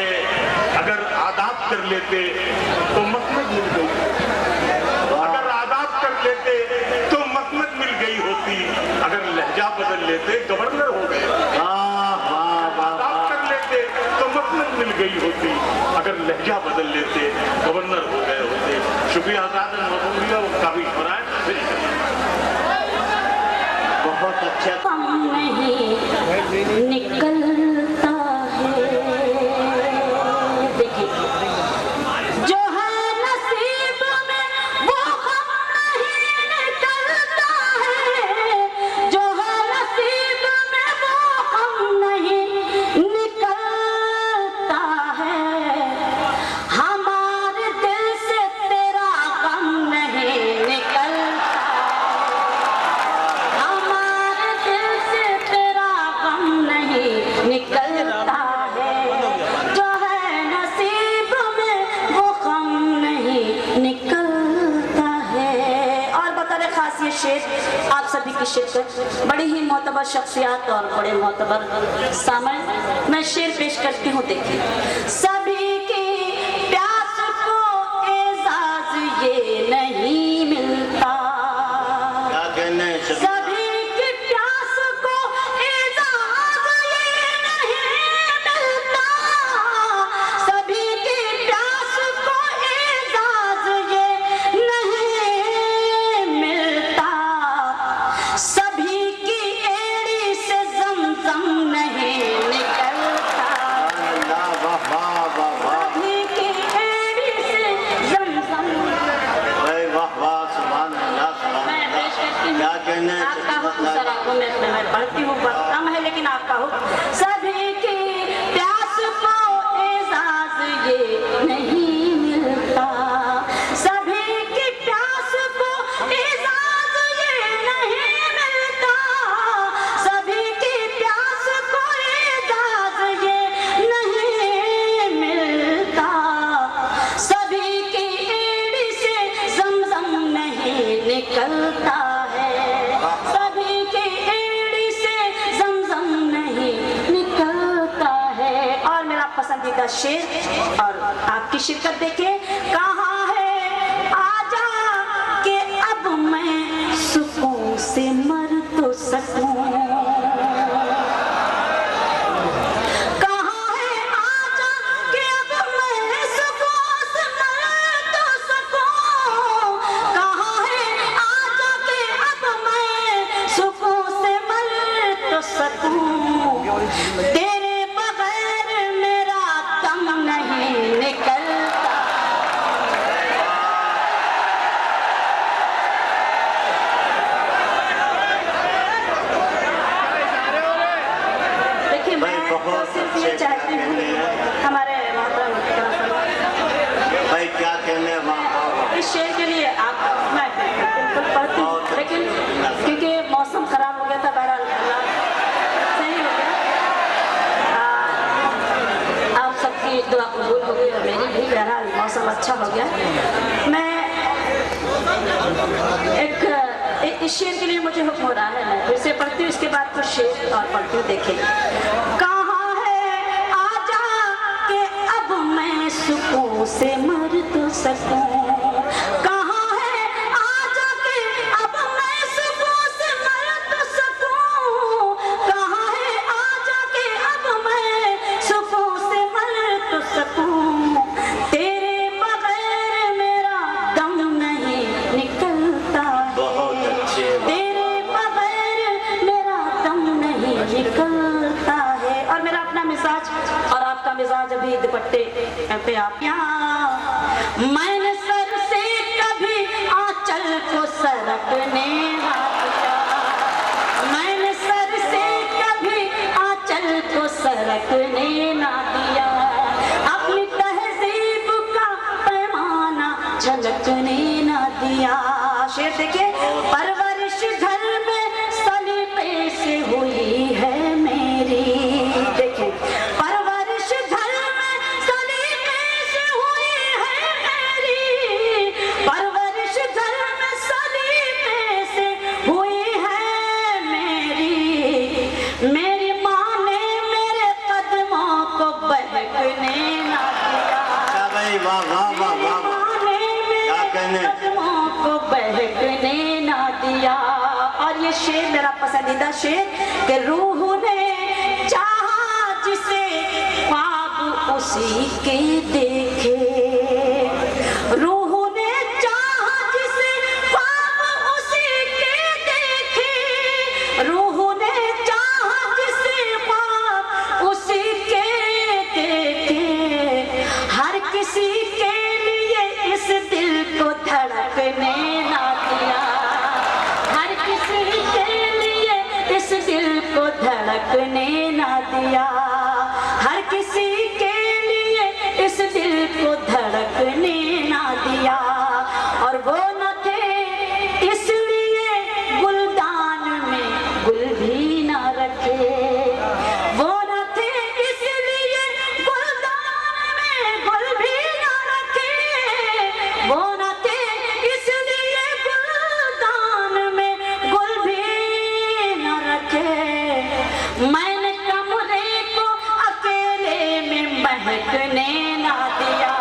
अगर आदाब कर लेते तो मसनद मिल गई, अगर आदाब कर लेते तो मसनद मिल गई होती, अगर लहजा बदल लेते गवर्नर हो गए, आदाब कर लेते तो मसनद मिल गई होती, अगर लहजा बदल लेते गवर्नर हो गए होते। शुक्रिया आजाद काफी बनाए। बहुत अच्छा। कम नहीं निकलता है, देखिए जो है नसीब में वो कम नहीं निकलता है, जो है नसीब में वो कम नहीं निकलता है। हमारे दिल से तेरा गम नहीं निकलता, हमारे दिल से तेरा गम नहीं निकलता है, जो है नसीब में वो गम नहीं निकलता है। और बता खास ये शेर आप सभी की शिरकत, बड़ी ही मोतबर शख्सियात और बड़े मोतबर सामने मैं शेर पेश करती हूँ। देखिए, सभी की प्यास को एजाज ये नहीं मिलता, क्या कहने हैं सभी? सभी की प्यास को एजाज ये नहीं मिलता, सभी की प्यास को एजाज ये नहीं मिलता, सभी की एड़ी से ज़मज़म नहीं निकलता, वाह वाह वाह वाह, सभी की एड़ी से ज़मज़म। भाई वाह वाह, सुभान अल्लाह, सुभान मैं अल्लाह। पेश करती हूँ, क्या कहने हैं आपका सभी? हुक्म सर आपको मैं पढ़ती हूँ, बहुत कम है लेकिन आपका हुक्म। सभी की प्यास को एजाज ये नहीं मिलता, सभी की प्यास को एजाज ये नहीं मिलता, सभी की प्यास को एजाज ये नहीं मिलता, सभी की एड़ी से ज़मज़म नहीं निकलता है, सभी की एड़ी से ज़मज़म नहीं निकलता है। और मेरा पसंदीदा शेर और आपकी शिरकत देखिए, कहाँ है आजा कि अब मैं सुकून से मर तो सकूं, कहाँ है आजा कि अब मैं सुकून से मर तो सकूं, कहाँ है आजा कि अब मैं सुकून से मर तो सकूं, तेरे बगैर मेरा दम नहीं निकलता। देखिए, मैं तो सिर्फ ये चाहती हूँ हमारे मोहतरम भाई क्या कहने हैं? वाह वाह वाह। इस शेर के लिए आप मैं बिल्कुल पढ़ती हूँ, लेकिन क्योंकि मौसम खराब हो गया था, बहरहाल अल्लाह सही हो गया, आप सबकी दुआ कबूल हो गई और मेरी भी, बहरहाल मौसम अच्छा हो गया। मैं इस शेर के लिए मुझे हुक्म हो रहा है, मैं फिर से पढ़ती हूँ, इसके बाद कुछ शेर और पढ़ती हूँ। देखिए, कहाँ है आजा कि अब मैं सुकून से मर तो सकूं, कहाँ है आजा कि अब मैं सुकून से मर तो सकूं, कहाँ है आजा कि अब मैं सुकून से मर तो सकूं, तेरे बगैर मेरा दम नहीं निकलता, बहुत अच्छे। तेरे बगैर मेरा दम नहीं निकलता है। और मेरा अपना मिजाज और आपका मिजाज अभी दुपट्टे पे आप यहाँ, मैंने सर से कभी आंचल को सरकने हाथ का, मैंने सर से कभी आंचल को सरकने ना दिया, अब देखिए, परवरिश घर में सलीके से हुई है मेरी। देखिए, परवरिश घर में सलीके से हुई है मेरी, परवरिश घर में सलीके से हुई है मेरी। मेरी माँ ने मेरे कदमों को बहकने ना दिया, वाह वाह वाह वाह, कदमों को बहकने ना दिया। और ये शेर मेरा पसंदीदा शेर कि रूह ने चाहा जिसे ख्वाब उसी के देखे, रूह ने चाहा जिसे ख्वाब उसी के देखे, रूह ने चाहा जिसे ख्वाब उसी के देखे। हर किसी के लिए इस दिल को धड़कने ना दिया, हर किसी के लिए इस दिल को धड़कने ना दिया, हर किसी के लिए इस दिल को धड़कने ना दिया। और वो न थे इसलिए गुलदान में गुल भी ना रखे, वो न थे इसलिए गुलदान में गुल भी ना रखे, वो न थे इसलिए गुलदान में गुल भी ना रखे। मैंने कमरे को अकेले में महकने ना दिया,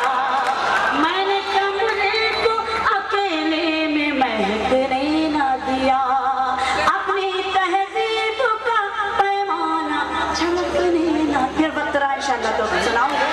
मैंने कमरे को अकेले में महकने ना दिया। अपनी तहजीब का पैमाना झलकने ना। फिर वक्त रहा इंशाअल्लाह तो सुनाऊंगा।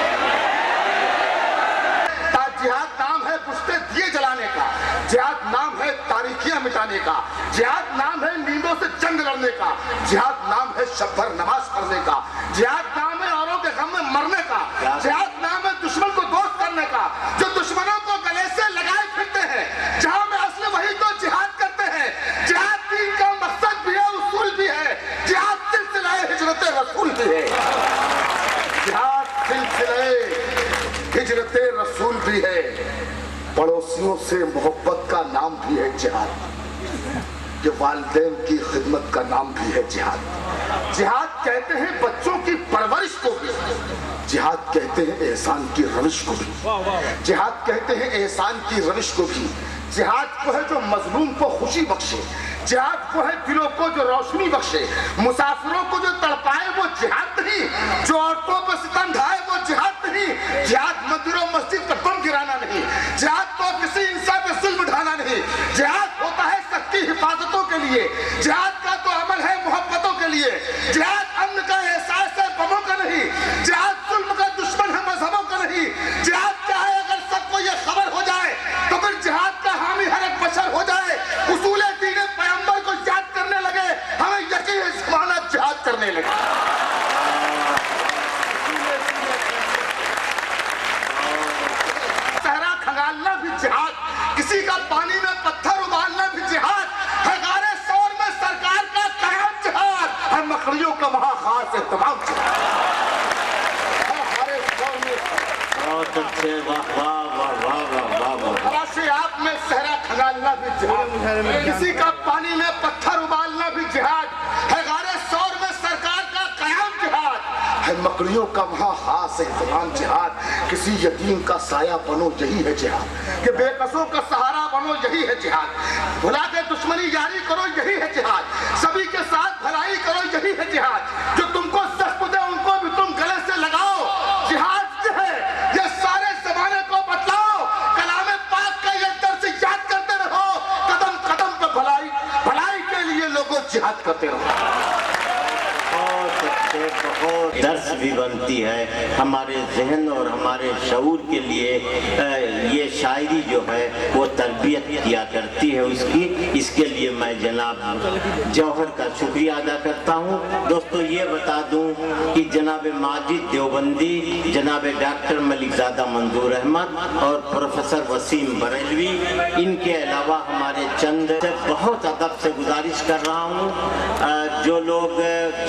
जिहाद नाम है पुश्ते दिए जलाने का, जिहाद नाम है तारीखियां मिटाने का, जिहाद नाम है नींदों से जंग लड़ने का, जिहाद नाम है शब भर नमाज पढ़ने का, जिहाद नाम है औरों के गम में मरने का, जिहाद नाम है दुश्मन को दोस्त करने का, जो दुश्मनों को गले से लगाए फिरते हैं। जहां में असली वही तो जिहाद करते हैं। जिहाद दीन का मकसद भी है, उसूल भी है, जिहाद सिलसिला हिजरत रसूल भी है, जिहाद सिलसिला हिजरत रसूल भी है, पड़ोसियों से मोहब्बत का नाम भी है जिहाद, ये वालिदैन की खिदमत का नाम भी है जिहाद। जिहाद कहते हैं बच्चों की परवरिश को भी, जिहाद कहते हैं एहसान की रविश को भी, जिहाद कहते हैं एहसान की रविश को भी। जिहाद को है जो मजलूम को खुशी बख्शे, जिहाद को है दिलों को जो रोशनी बख्शे, मुसाफिरों को जो तड़पाए वो जिहाद नहीं, जो औरतों पर सितम ढाए वो जिहाद नहीं। जिहाद मंदिरों मस्जिद पर बम गिराना नहीं, जिहाद तो किसी इंसान पे जुल्म ढाना नहीं। जिहाद होता है सबकी हिफाजतों के लिए, जिहाद का तो अमल है मोहब्बतों के लिए। जिहाद अमन का एहसास है बमों का नहीं, जिहाद जुल्म का दुश्मन है मजहबों का नहीं। जिहाद क्या है अगर सबको ये खबर हो जाए तो फिर जिहाद का हामी हर एक बशर हो जाए, उसूले दीन पैगंबर को याद करने लगे, हमें यकीन जमाना जिहाद करने लगे। सहरा खंगालना भी जिहाद, किसी का पानी में पत्थर उबालना भी जिहाद है, गारे शोर में सरकार का कायम जिहाद है, मकड़ियों का वहां खास एहतमाम बहुत अच्छे, वाह वाह वाह वाह वाह वाह वाह। से आप में सहरा खंगालना भी जिहाद, किसी का पानी में पत्थर उबालना भी जिहाद है, गारे शोर में सरकार का कायम जिहाद है, मकड़ियों का वहाँ खास एहतमाम जिहाद। किसी यतीम का साया बनो यही है जिहाद, कि बेकसों का सहारा बनो यही है जिहाद। भुला के दुश्मनी यारी करो यही है जिहाद, सभी के साथ भलाई करो यही है जिहाद। जो तुमको सख्त दे उनको भी तुम गले से लगाओ, जिहाद है ये सारे जमाने को बतलाओ। कलामे पाक का ये दर्स याद करते रहो, कदम कदम पे भलाई भलाई के लिए लोगों जिहाद करते रहो। बहुत दर्स भी बनती है हमारे जहन और हमारे शऊर के लिए। ये शायरी जो है वो तरबियत किया करती है उसकी। इसके लिए मैं जनाब जौहर का शुक्रिया अदा करता हूँ। दोस्तों ये बता दूँ कि जनाब माजिद देवबंदी, जनाब डॉक्टर मलिकजादा मंजूर अहमद और प्रोफेसर वसीम बरेलवी, इनके अलावा हमारे चंद बहुत अदब से गुजारिश कर रहा हूँ जो लोग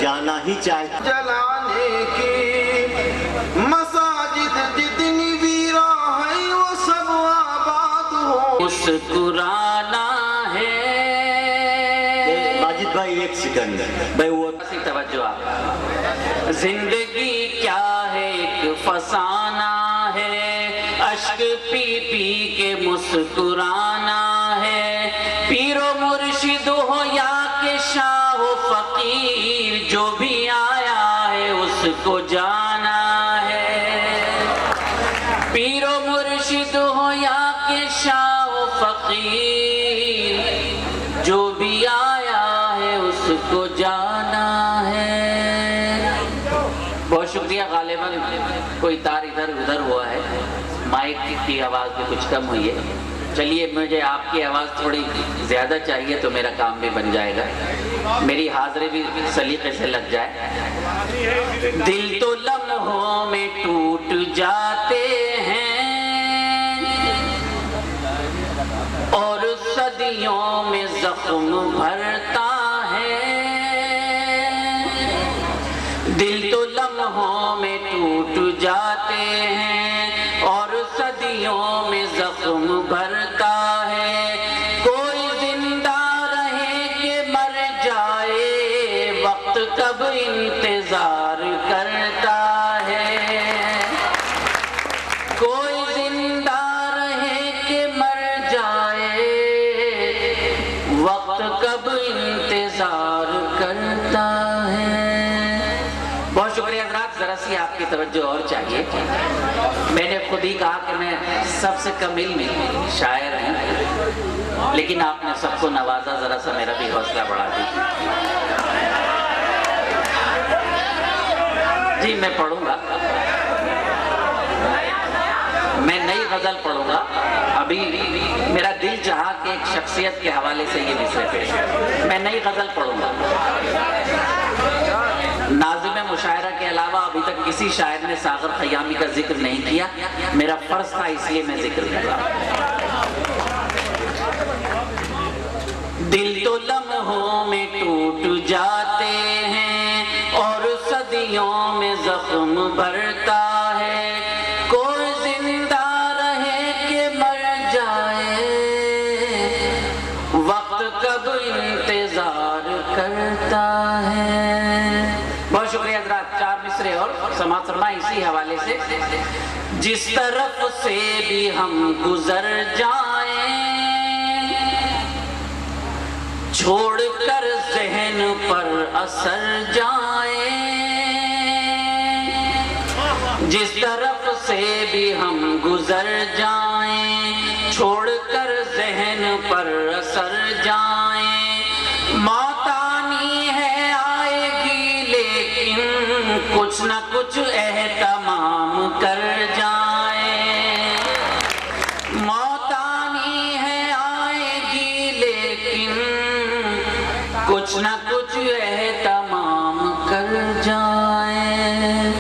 जाना ही चाहते जलाने की मसाजिद जितनी वीरा है वो सब आबाद हो। मुस्कुराना है माजिद भाई एक सेकंड भाई वो सी तवज्जो आप। जिंदगी क्या है एक फसाना है, अश्क पी पी के मुस्कुराना है, पीरो मुर्शिद हो या के शाह हो फकीर, जो भी आया है उसको जाना है। पीरो मुर्शिद हो या के शाह हो फकीर, जो भी आया है उसको जाना है। बहुत शुक्रिया। गालिबन कोई तार इधर उधर हुआ है, माइक की आवाज़ भी कुछ कम हुई है। चलिए, मुझे आपकी आवाज़ थोड़ी ज़्यादा चाहिए तो मेरा काम भी बन जाएगा, मेरी हाज़िरी भी सलीके से लग जाए। दिल तो लम्हों में टूट जाते हैं और सदियों में जख्म भरता है। दिल तो लम्हों में टूट जाते हैं और सदियों में जख्म भरता है। कोई जिंदा रहे कि मर जाए, वक्त कब इंतजार करता है। कोई जिंदा रहे कि मर जाए, वक्त कब इंतजार करता है। बहुत शुक्रिया हज़रात। जरा सी आपकी तवज्जो और चाहिए। मैंने खुद ही कहा कि मैं सबसे कम इल्मी शायर हूँ, लेकिन आपने सबको नवाजा, जरा सा मेरा भी हौसला बढ़ा दीजिए। जी मैं पढ़ूंगा, मैं नई गजल पढ़ूंगा। अभी मेरा दिल चाहा कि एक शख्सियत के हवाले से ये मिसरे पेश, मैं नई गजल पढ़ूंगा। नाज़िम मुशायरा के अलावा अभी तक किसी शायर ने सागर खयामी का जिक्र नहीं किया, मेरा फर्ज था इसलिए मैं जिक्र कर रहा हूं। दिल तो लम्हों में टूट जाते हैं और सदियों में जख्म भरता है। कोई जिंदा रहे कि मर जाए, वक्त कब इंतजार करता है। बहुत शुक्रिया हज़रात। 4 मिसरे और समाज फरमाएं इसी हवाले से। जिस तरफ से भी हम गुजर जाएं, छोड़कर ज़हन पर असर जाएं। जिस तरफ से भी हम गुजर जाएं, छोड़कर ज़हन पर असर जाएं। मौत आनी है आएगी, लेकिन कुछ न कुछ एहतमाम कर जाएं। मौत आनी है आएगी, लेकिन कुछ न कुछ एहतमाम कर जाएं।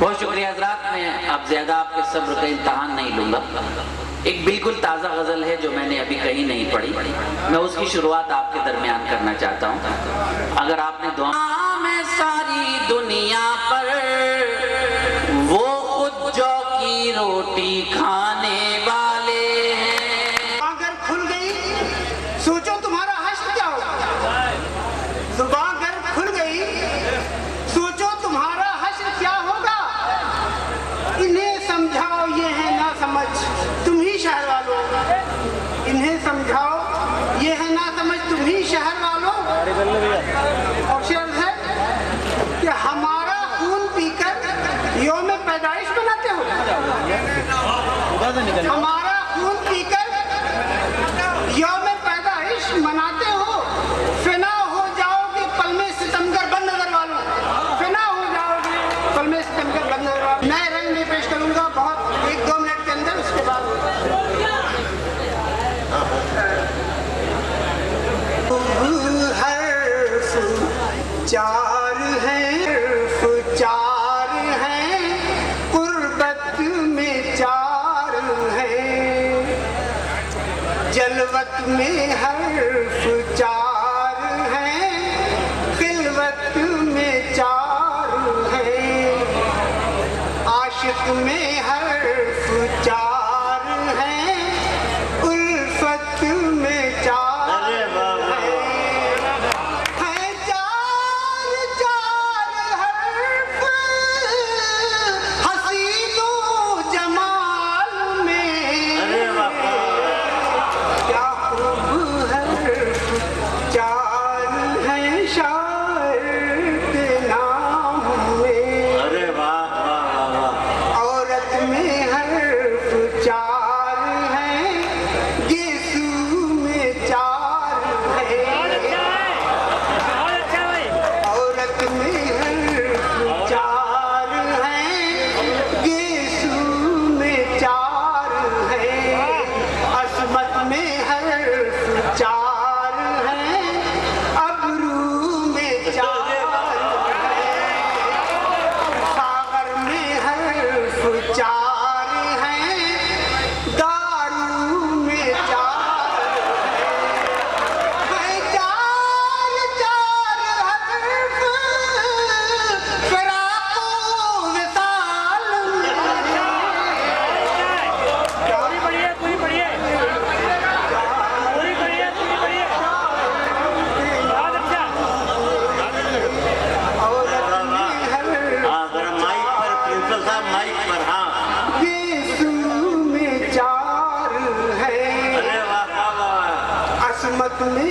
बहुत शुक्रिया हज़रात। मैं अब ज्यादा आपके सब्र का इम्तहान नहीं लूंगा। एक बिल्कुल ताज़ा गज़ल है जो मैंने अभी कहीं नहीं पढ़ी, मैं उसकी शुरुआत आपके दरमियान करना चाहता हूँ। अगर आपने दुआ में सारी दुनिया पर वो खुद जौ की रोटी खाने वाले हैं। अगर खुल गई सोचो तुम्हारा हश्र क्या होगा। सुबह अगर खुल गई सोचो तुम्हारा हश्र क्या होगा। इन्हें समझाओ ये है ना समझ, तुम ही शहर वालों। इन्हें समझाओ ये है ना समझ, तुम ही शहर वालों। और शेर है कि हमारा खून पीकर यौम पैदाइश बनाते हो। हमारा खून पीकर यौम पैदाइश मनाते हो। फिना हो जाओगे पल में सितमगर बंद नजर वालों। फिना हो जाओगे पल में सितमगर बंद नजर वालों। नए रंग में पेश करूंगा बहुत 1-2 मिनट के अंदर, उसके बाद चार हैं, चार हैं, कुर्बत में चार हैं, जलवत में हर्फ चार हैं, खिलवत में चार हैं, आशिक में हर्फ चार हैं, उल्फत में चार हैं।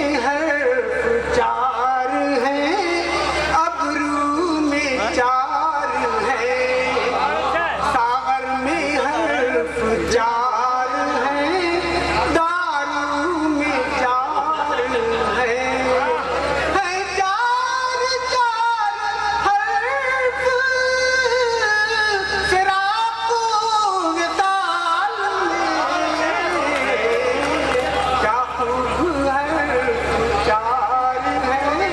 में हर्फ चार है, अबरू में चार है, सागर में हर्फ चार है, दारू में चार है चार चार हर्फ फिराको विताल में, क्या खूब हर्फ चार है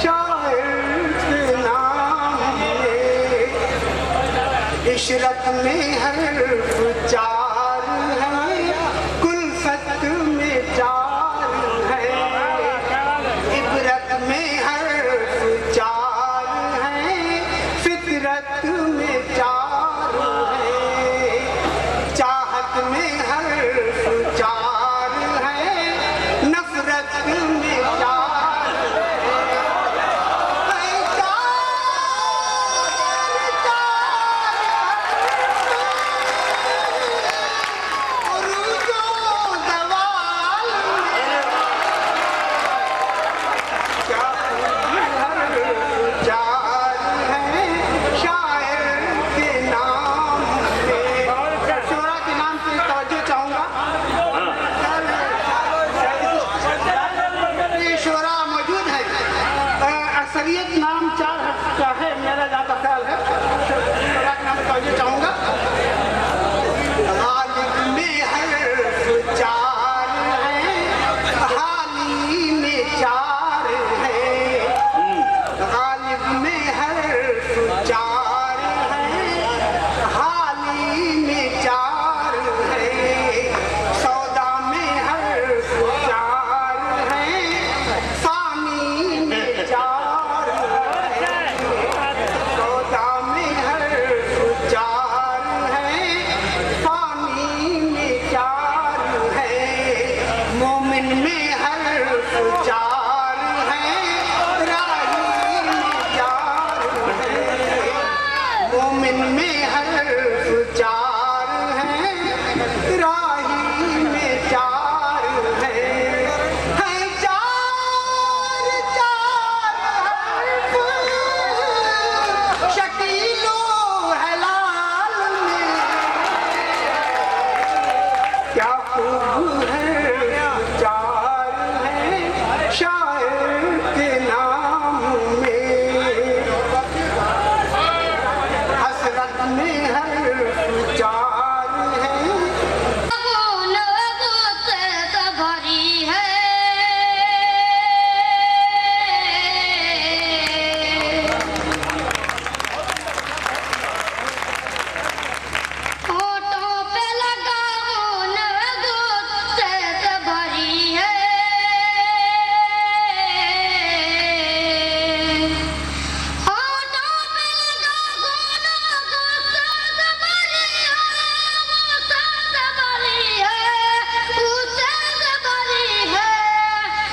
शायर के नाम में, इशरत में हर्फ चार है, कुल्फत में चार है, इबरत में हर्फ चार है, फितरत में चार है, चाहत में हर्फ चार है, नफरत में चार है चार उर्दू दवाल में, क्या हर्फ चार है शायर के नाम में। शोरा के नाम से तवज्जो चाहूंगा। ये शोरा मौजूद है, अक्सरियत नाम चार हर्फ का है, मेरा ज्यादा ख्याल है। शोरा के नाम से तवज्जो चाहूंगा। गालिब में हर्फ चार है, हाली में चार है, गालिब में हर्फ चार है, हाली में चार है, सौदा में हर्फ चार है, सामी में चार है, सौदा में हर्फ चार है, सामी में चार है, मोमिन में हर्फ चार है, राही में चार है, मोमिन में हर्फ चार है, राही में चार है चार चार हर्फ शकीलो है लाल में, क्या खूब है चार है शायर के नाम में, हसरत में हर्फ चार है। भरी है होठों पे लगा से भरी है, होठों पे लगा से भरी है, उससे भरी है,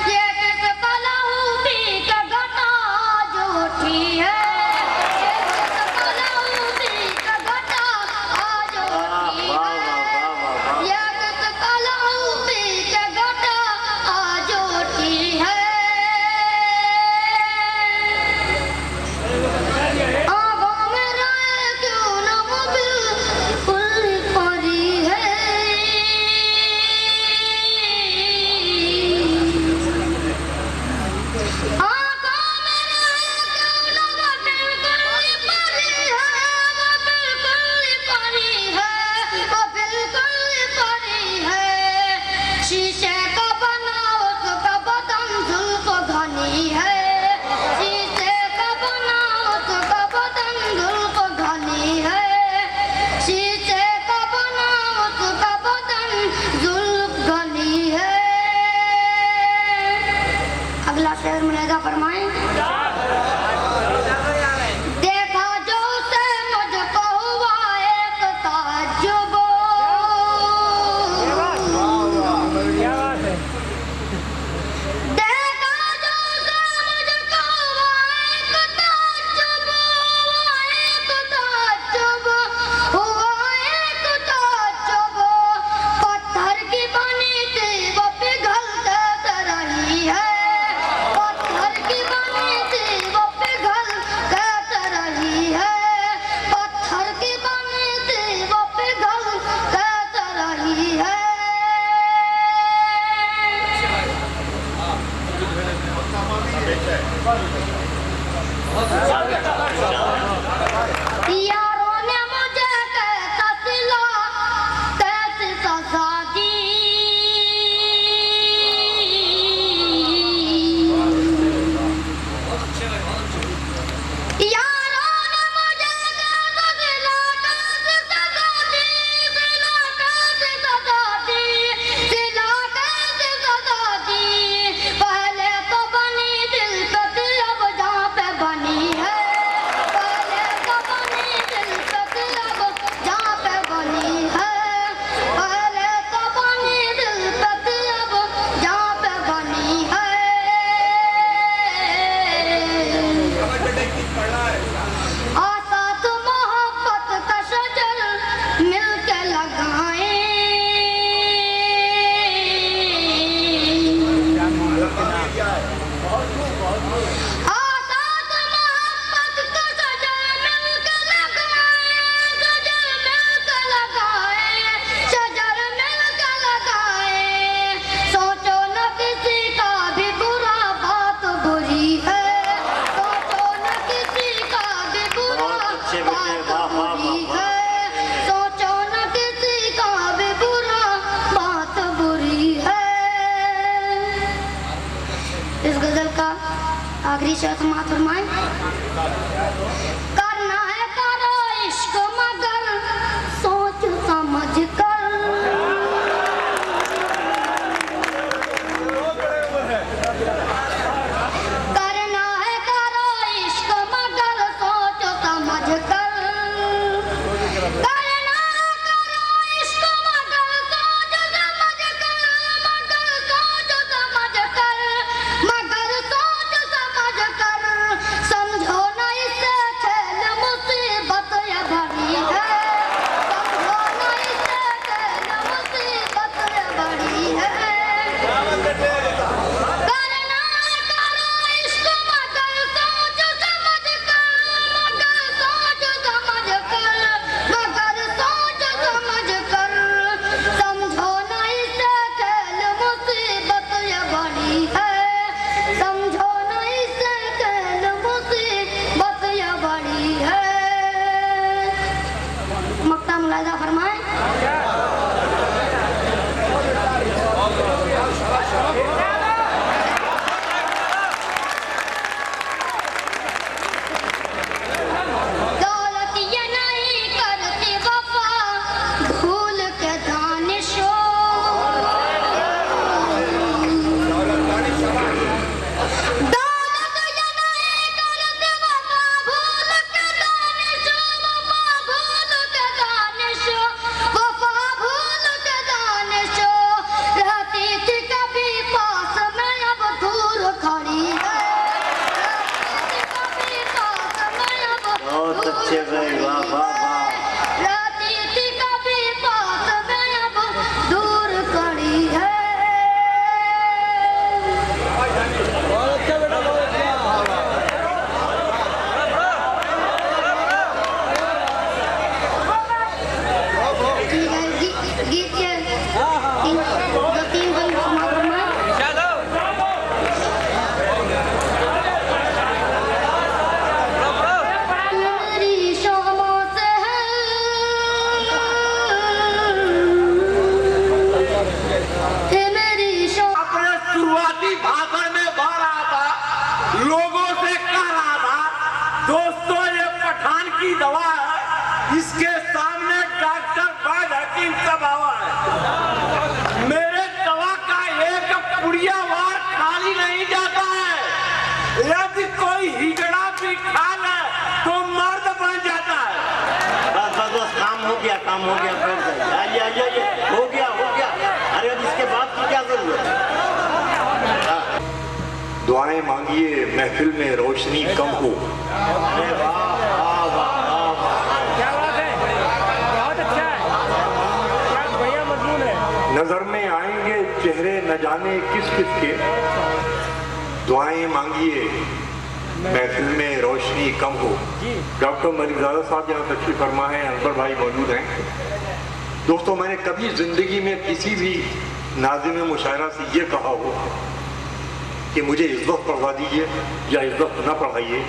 ये किस पलाऊ पी के घटा झूठी है, ये किस पलाऊ पी के घटा झूठी है, ये किस पलाऊ पी के घटा झूठी है। आँखों में राय क्यों न वो बिल्कुल परी है, आँखों में राय क्यों न वो बिल्कुल परी है, वो बिल्कुल परी है, वो बिल्कुल परी है, शीशे का बना उसका बदन जुल्फ घनी है, शीशे का बना उसका बदन जुल्फ घनी है, शीशे का बना उसका बदन जुल्फ घनी है। अगला शेर मुलाहिजा फरमाएं। देखा जो उसे मुझको हुआ एक ताज्जुब, देखा जो उसे मुझको हुआ एक ताज्जुब, हुआ एक ताज्जुब, पत्थर की बनी थी वो पिघल रही है, यारों ने मुझे कैसा सिला कैसी सजा दी यारों ने मुझे कैसा सिला कैसी सजा दी सिला कैसी सजा दी सिला कैसी सजा दी पहले तो बनी दिल पे थी अब जहाँ पे बनी है पहले तो बनी दिल पे थी अब जहाँ पे बनी है पहले तो बनी दिल पे थी अब जहाँ पे बनी है आसात मोहब्बत का शजर मिलके लगाएं आसात मोहब्बत का शजर मिलके लगाएं शजर मिलके लगाएं शजर मिलके लगाएं सोचो न किसी का भी बुरा बात बुरी है सोचो न किसी का भी बुरा बहुत अच्छे बेटे, बात वाह, वाह, बुरी वाह, है सोचो न किसी का भी बुरा बात बुरी है। इस गजल का आखिरी शेर समाप्त फरमाएं। करना है करो इश्क मगर सोच समझ कर करना है करो इश्क मगर सोच समझ कर करना करो इश्क मगर सोच समझ कर मगर सोच समझ कर मगर सोच समझ कर समझो न इसे खेल मुसीबत ये भरी है समझो न इसे खेल मुसीबत ये भरी है करना करो इश्क मगर सोच समझ कर मगर सोच समझ कर मगर सोच समझ कर समझो न इसे खेल मुसीबत ये बड़ी है समझो न इसे खेल मुसीबत ये बड़ी है। मक्ता मुलाहिजा फरमाएं। दौलत ये नहीं करती वफा भूल के दानिशो दौलत ये नहीं करती वफा भूल के दानिशो वफा भूल के दानिशो वफा भूल के दानिशो रहती थी कभी पास में अब दूर खड़ी है रहती थी कभी पास में अब बहुत अच्छे भाई, वाह वाह वाह। रहती थी कभी पास में अब दूर खड़ी है। ठीक है, गीत के दो तीन बंद समाप्त फरमाएं। मेरी शामों से है मेरी शाम अपने शुरुआती भाषण में कह रहा था लोगों से कह रहा था दोस्तों ये पठान की दवा है इसके सामने डॉक्टर बैद हकीम सब आवा है मेरे दवा का एक पुड़िया वार खाली नहीं जाता है यदि कोई हिजड़ा भी खा ले तो मर्द बन जाता है। बस बस बस, काम हो गया बैठ जाइए। आइए आइए आइए, हो गया अरे अब इसके बाद की क्या जरूरत है। दुआएं मांगिए महफिल में रोशनी कम हो। अरे वाह वाह वाह वाह। नजर में आएंगे चेहरे न जाने किस किस के, दुआएं मांगिए महफिल में रोशनी कम हो। डॉक्टर मलिकजादा साहब यहाँ तशरीफ फरमा है, अनवर भाई मौजूद हैं। दोस्तों, मैंने कभी जिंदगी में किसी भी नाज़िम मुशायरा से ये कहा हो कि मुझे इस वक्त पढ़वा दीजिए या इस वक्त ना पढ़ाइए,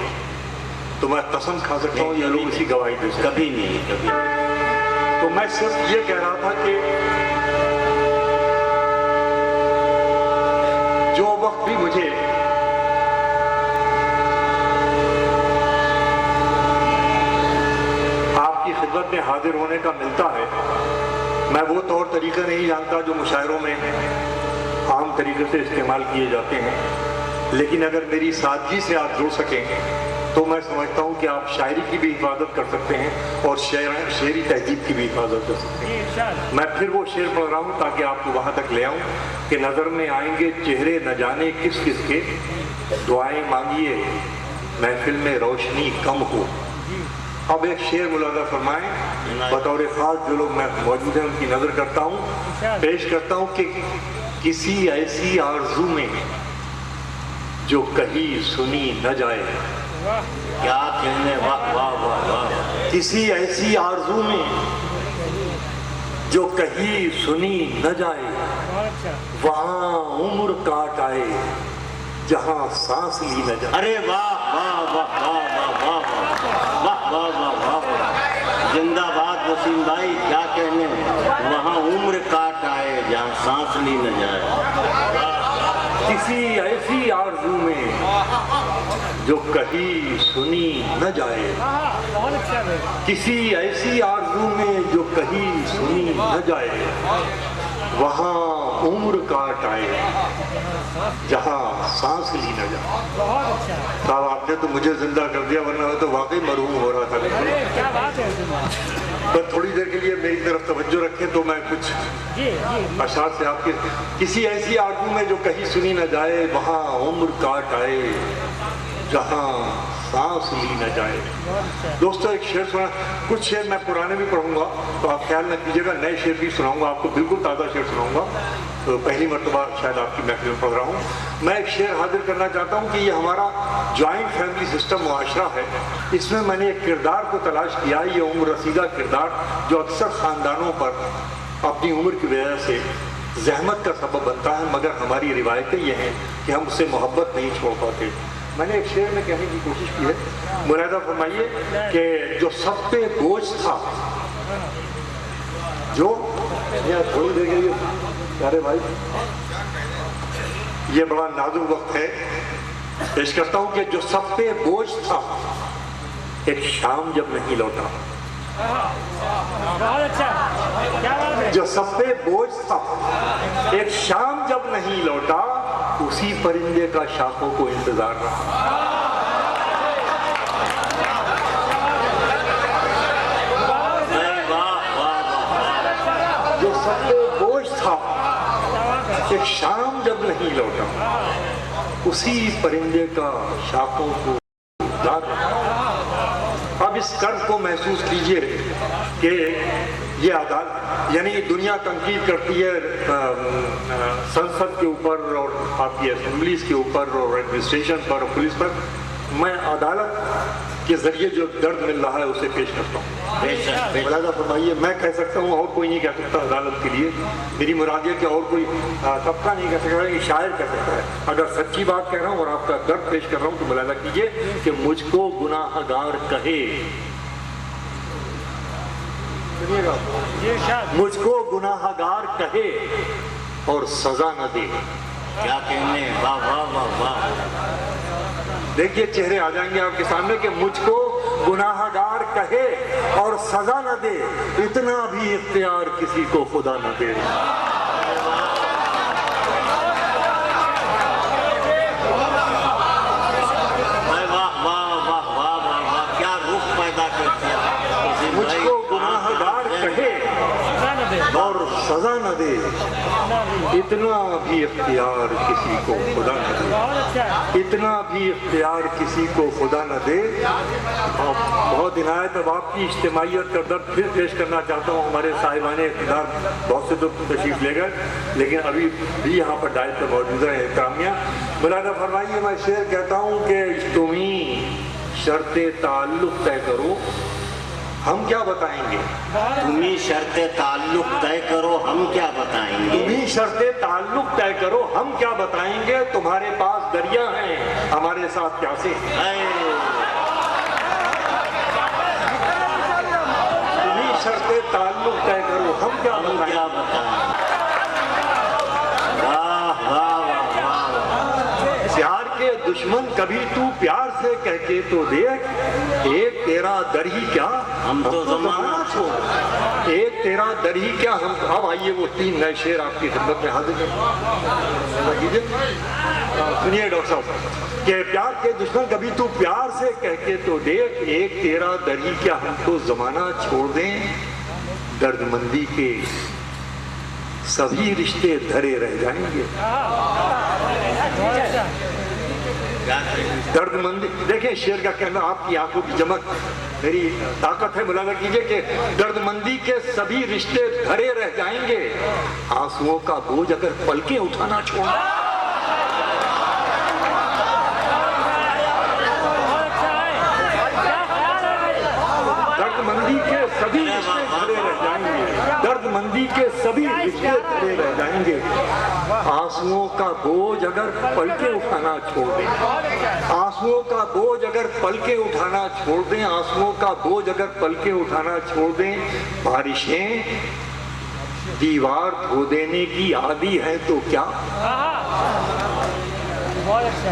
तो मैं कसम खा सकता हूँ ये लोग इसी गवाही दे सकते। कभी नहीं, कभी नहीं। तो मैं सिर्फ ये कह रहा था कि जो वक्त भी मुझे आपकी खिदमत में हाजिर होने का मिलता है, मैं वो तौर तरीका नहीं जानता जो मुशायरों में आम तरीके से इस्तेमाल किए जाते हैं, लेकिन अगर मेरी सादगी से आप जुड़ सकें तो मैं समझता हूं कि आप शायरी की भी हिफाजत कर सकते हैं और शेरी तहजीब की भी हिफाजत कर सकते हैं। मैं फिर वो शेर पढ़ रहा हूं ताकि आपको वहां तक ले आऊं कि नज़र में आएंगे चेहरे न जाने किस किस के, दुआएं मांगिए महफिल में रोशनी कम हो। अब एक शेर मुलाजा फरमाएं, बतौर खास जो लोग मैं मौजूद हैं उनकी नज़र करता हूँ, पेश करता हूँ कि किसी ऐसी आरज़ू में जो कहीं सुनी न जाए। क्या कहने, वाह वाह वाह वाह। किसी ऐसी आरज़ू में जो कहीं सुनी न जाए, वहाँ उम्र काट आए जहाँ सांस ली न जाए। अरे वाह वाह वाह वाह वाह वाह वाह वाह वाह वाह। जिंदाबाद वसीम भाई, क्या कहने, वहाँ उम्र काट आए जहाँ सांस ली न जाए। किसी ऐसी आरज़ू में जो कहीं सुनी न जाए, किसी ऐसी आरज़ू में जो कहीं सुनी न जाए, वहाँ उम्र काट आए जहाँ सांस ली न जाए। साहब आपने तो मुझे जिंदा कर दिया, वरना मैं तो वाकई मरहूम हो रहा था। पर थोड़ी देर के लिए मेरी तरफ तवज्जो रखें तो मैं कुछ अशार से आपके, किसी ऐसी आरज़ू में जो कहीं सुनी न जाए, वहाँ उम्र काट आए जहाँ सांस ली न जाए। दोस्तों एक शेर सुना, कुछ शेर मैं पुराने भी पढ़ूंगा तो आप ख्याल न कीजिएगा, नए शेर भी सुनाऊंगा आपको, बिल्कुल ताज़ा शेर सुनाऊंगा। तो पहली मरतबा शायद आपकी महफिल में पढ़ रहा हूँ। मैं एक शेर हाजिर करना चाहता हूँ कि ये हमारा जॉइंट फैमिली सिस्टम मुआशरा है, इसमें मैंने एक किरदार को तलाश किया, ये उम्र रसीदा किरदार जो अक्सर ख़ानदानों पर अपनी उम्र की वजह से जहमत का सबब बनता है, मगर हमारी रिवायतें ये हैं कि हम उससे मोहब्बत नहीं छोड़ पाते। मैंने एक शेर में कहने की कोशिश की है, मुरादा फरमाइए कि जो सब पे बोझ था, जो थोड़ी देर के लिए, अरे भाई ये बड़ा नाजुक वक्त है, पेश करता हूं कि जो सब पे बोझ था एक शाम जब नहीं लौटा। जो सब पे बोझ था एक शाम जब नहीं लौटा, उसी परिंदे का शाखों को इंतजार रहा। जो सब पे बोझ था एक शाम जब नहीं लौटा, उसी परिंदे का शाखों को इंतजार रहा। अब इस कर्ज को महसूस कीजिए कि ये अदालत यानी दुनिया तनकीद करती है संसद के ऊपर और आपकी असेंबलीज के ऊपर और एडमिनिस्ट्रेशन पर और पुलिस पर। मैं अदालत के जरिए जो दर्द मिल रहा है उसे पेश करता हूँ। मुलाजा फरमाइए, मैं कह सकता हूँ और कोई नहीं कह सकता अदालत के लिए, मेरी मुराद है कि और कोई तबका नहीं कह सकता, ये शायर कह सकता है। अगर सच्ची बात कह रहा हूँ और आपका दर्द पेश कर रहा हूँ तो मुलाजा कीजिए कि मुझको गुनाहगार कहे, मुझको गुनाहगार कहे और सजा न दे। क्या कहने, वाह वाह वाह वाह। देखिए चेहरे आ जाएंगे आपके सामने कि मुझको गुनाहगार कहे और सजा न दे, इतना भी इख्तियार किसी को खुदा न दे। वाह वाह वाह वाह वाह, क्या रुख पैदा कर दिया। मुझको गुनाहगार कहे और सजा न दे, इतना भी इख्तियार किसी को खुदा न दे, इतना भी इख्तियार किसी को खुदा न दे। और बहुत इनायत अब आपकी इज्तिमाइयत का दर्द फिर पेश करना चाहता हूँ। हमारे साहिबाने इक़्तिदार बहुत से तो तशरीफ ले गए, लेकिन अभी भी यहाँ पर डायल पर मौजूद है एहतरामिया। मुलाजा फरमाइए, मैं शेर कहता हूँ कि तुम्ही शर्ते ताल्लुक़ तय करो, हम क्या बताएंगे? तुम ही शर्ते ताल्लुक तय करो, हम क्या बताएंगे? तुम ही शर्ते ताल्लुक तय करो, हम क्या बताएंगे? तुम्हारे पास दरिया हैं, हमारे साथ प्यासे हैं। तुम ही शर्ते ताल्लुक तय करो, हम क्या बताएंगे? वाह वाह वाह वाह। प्यार के दुश्मन कभी तू प्यार से कह के तो देख, एक तेरा दर ही क्या हम तो जमाना छोड़, एक तेरा दर ही क्या हम। अब आइए वो 3 नए शेर आपकी खिदमत में हाजिर हैं। सुनिए डॉक्टर साहब कि प्यार के दुश्मन कभी तू प्यार से कह के तो देख, एक तेरा दर ही क्या हम तो जमाना छोड़ दें, दर्दमंदी के सभी रिश्ते धरे रह जाएंगे। दर्दमंदी, देखें शेर का कहना, आपकी आंखों की चमक मेरी ताकत है, मुलाजा कीजिए कि दर्दमंदी के सभी रिश्ते धरे रह जाएंगे, आंसुओं का बोझ अगर पलकें उठाना छोड़। दर्दमंदी के सभी रिश्ते धरे रह जाएंगे, दर्दमंदी के सभी रिश्ते धरे रह जाएंगे, आंसुओं का बोझ अगर पलके उठाना छोड़ दें, आंसुओं का बोझ अगर पलके उठाना छोड़ दें, आंसुओं का बोझ अगर पलके उठाना छोड़ दें, बारिशें दीवार धो देने की आदी है तो क्या,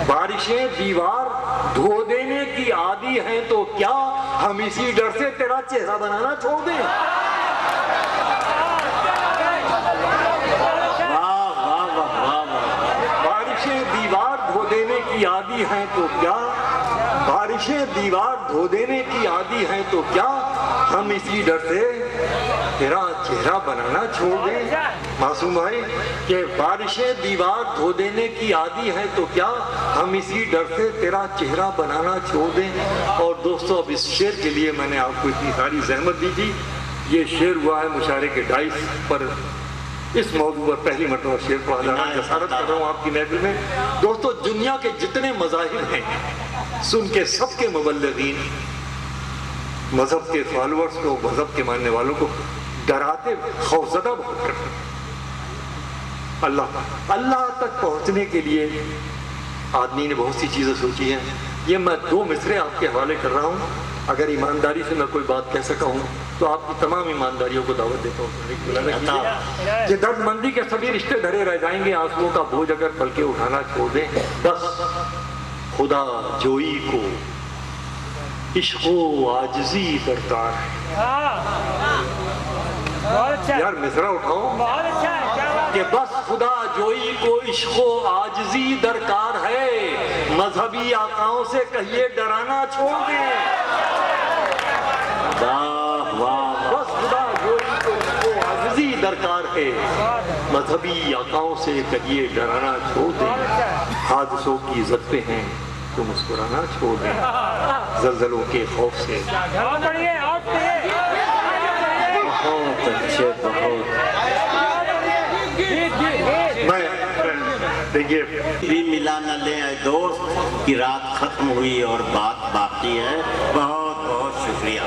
बारिशें दीवार धो देने की आदी है तो क्या, हम इसी डर से तेरा चेहरा बनाना छोड़ दें। बारिशें दीवार धो देने की आदी हैं तो क्या, बारिशें दीवार धो देने की आदी हैं तो क्या, हम इसी डर से तेरा चेहरा बनाना छोड़ दें। मासूम भाई कि बारिशें दीवार धो देने की आदी हैं तो क्या, हम इसी डर से तेरा चेहरा बनाना छोड़ दें। और दोस्तों अब इस शेर के लिए मैंने आपको इतनी सारी जहमत दी थी, ये शेर हुआ है मुशारे के डाइस पर। इस मौजू पर पहली मरतबा शेर पढ़ा जा रहा है, जसारत कर रहा हूँ आपकी महफिल में। दोस्तों दुनिया के जितने मज़ाहिब हैं सुन के सबके मुबल्लिगीन मजहब के फॉलोअर्स को, मजहब के मानने वालों को डराते, खौफजदा बहुत करते। अल्लाह तक पहुंचने के लिए आदमी ने बहुत सी चीजें सोची हैं। ये मैं 2 मिसरे आपके हवाले कर रहा हूँ, अगर ईमानदारी से मैं कोई बात कह सका हूँ तो आपकी तमाम ईमानदारियों को दावत देता हूँ। ये दर्दमंदी के सभी रिश्ते धरे रह जाएंगे, आंसुओं का बोझ अगर पलके उठाना छोड़ दें, बस खुदा जोई को इश्क़ो आजिज़ी दरकार है। यार मिसरा उठाओ कि बस खुदा जोई को इश्क़ो आजिज़ी दरकार है, मजहबी आकाओं से कहिए डराना छोड़ दें। बस खुदा जोई को इश्क़ो आजिज़ी दरकार है, मजहबी आकाओं से कहिए डराना छोड़ दें। हादसों की इज्जत पे हैं तो मुस्कुराना छोड़ दें, ज़लज़लों के खौफ से। बहुत अच्छे, बहुत। देखिए भी मिला न ले दोस्त की रात खत्म हुई और बात बाकी है। बहुत बहुत शुक्रिया।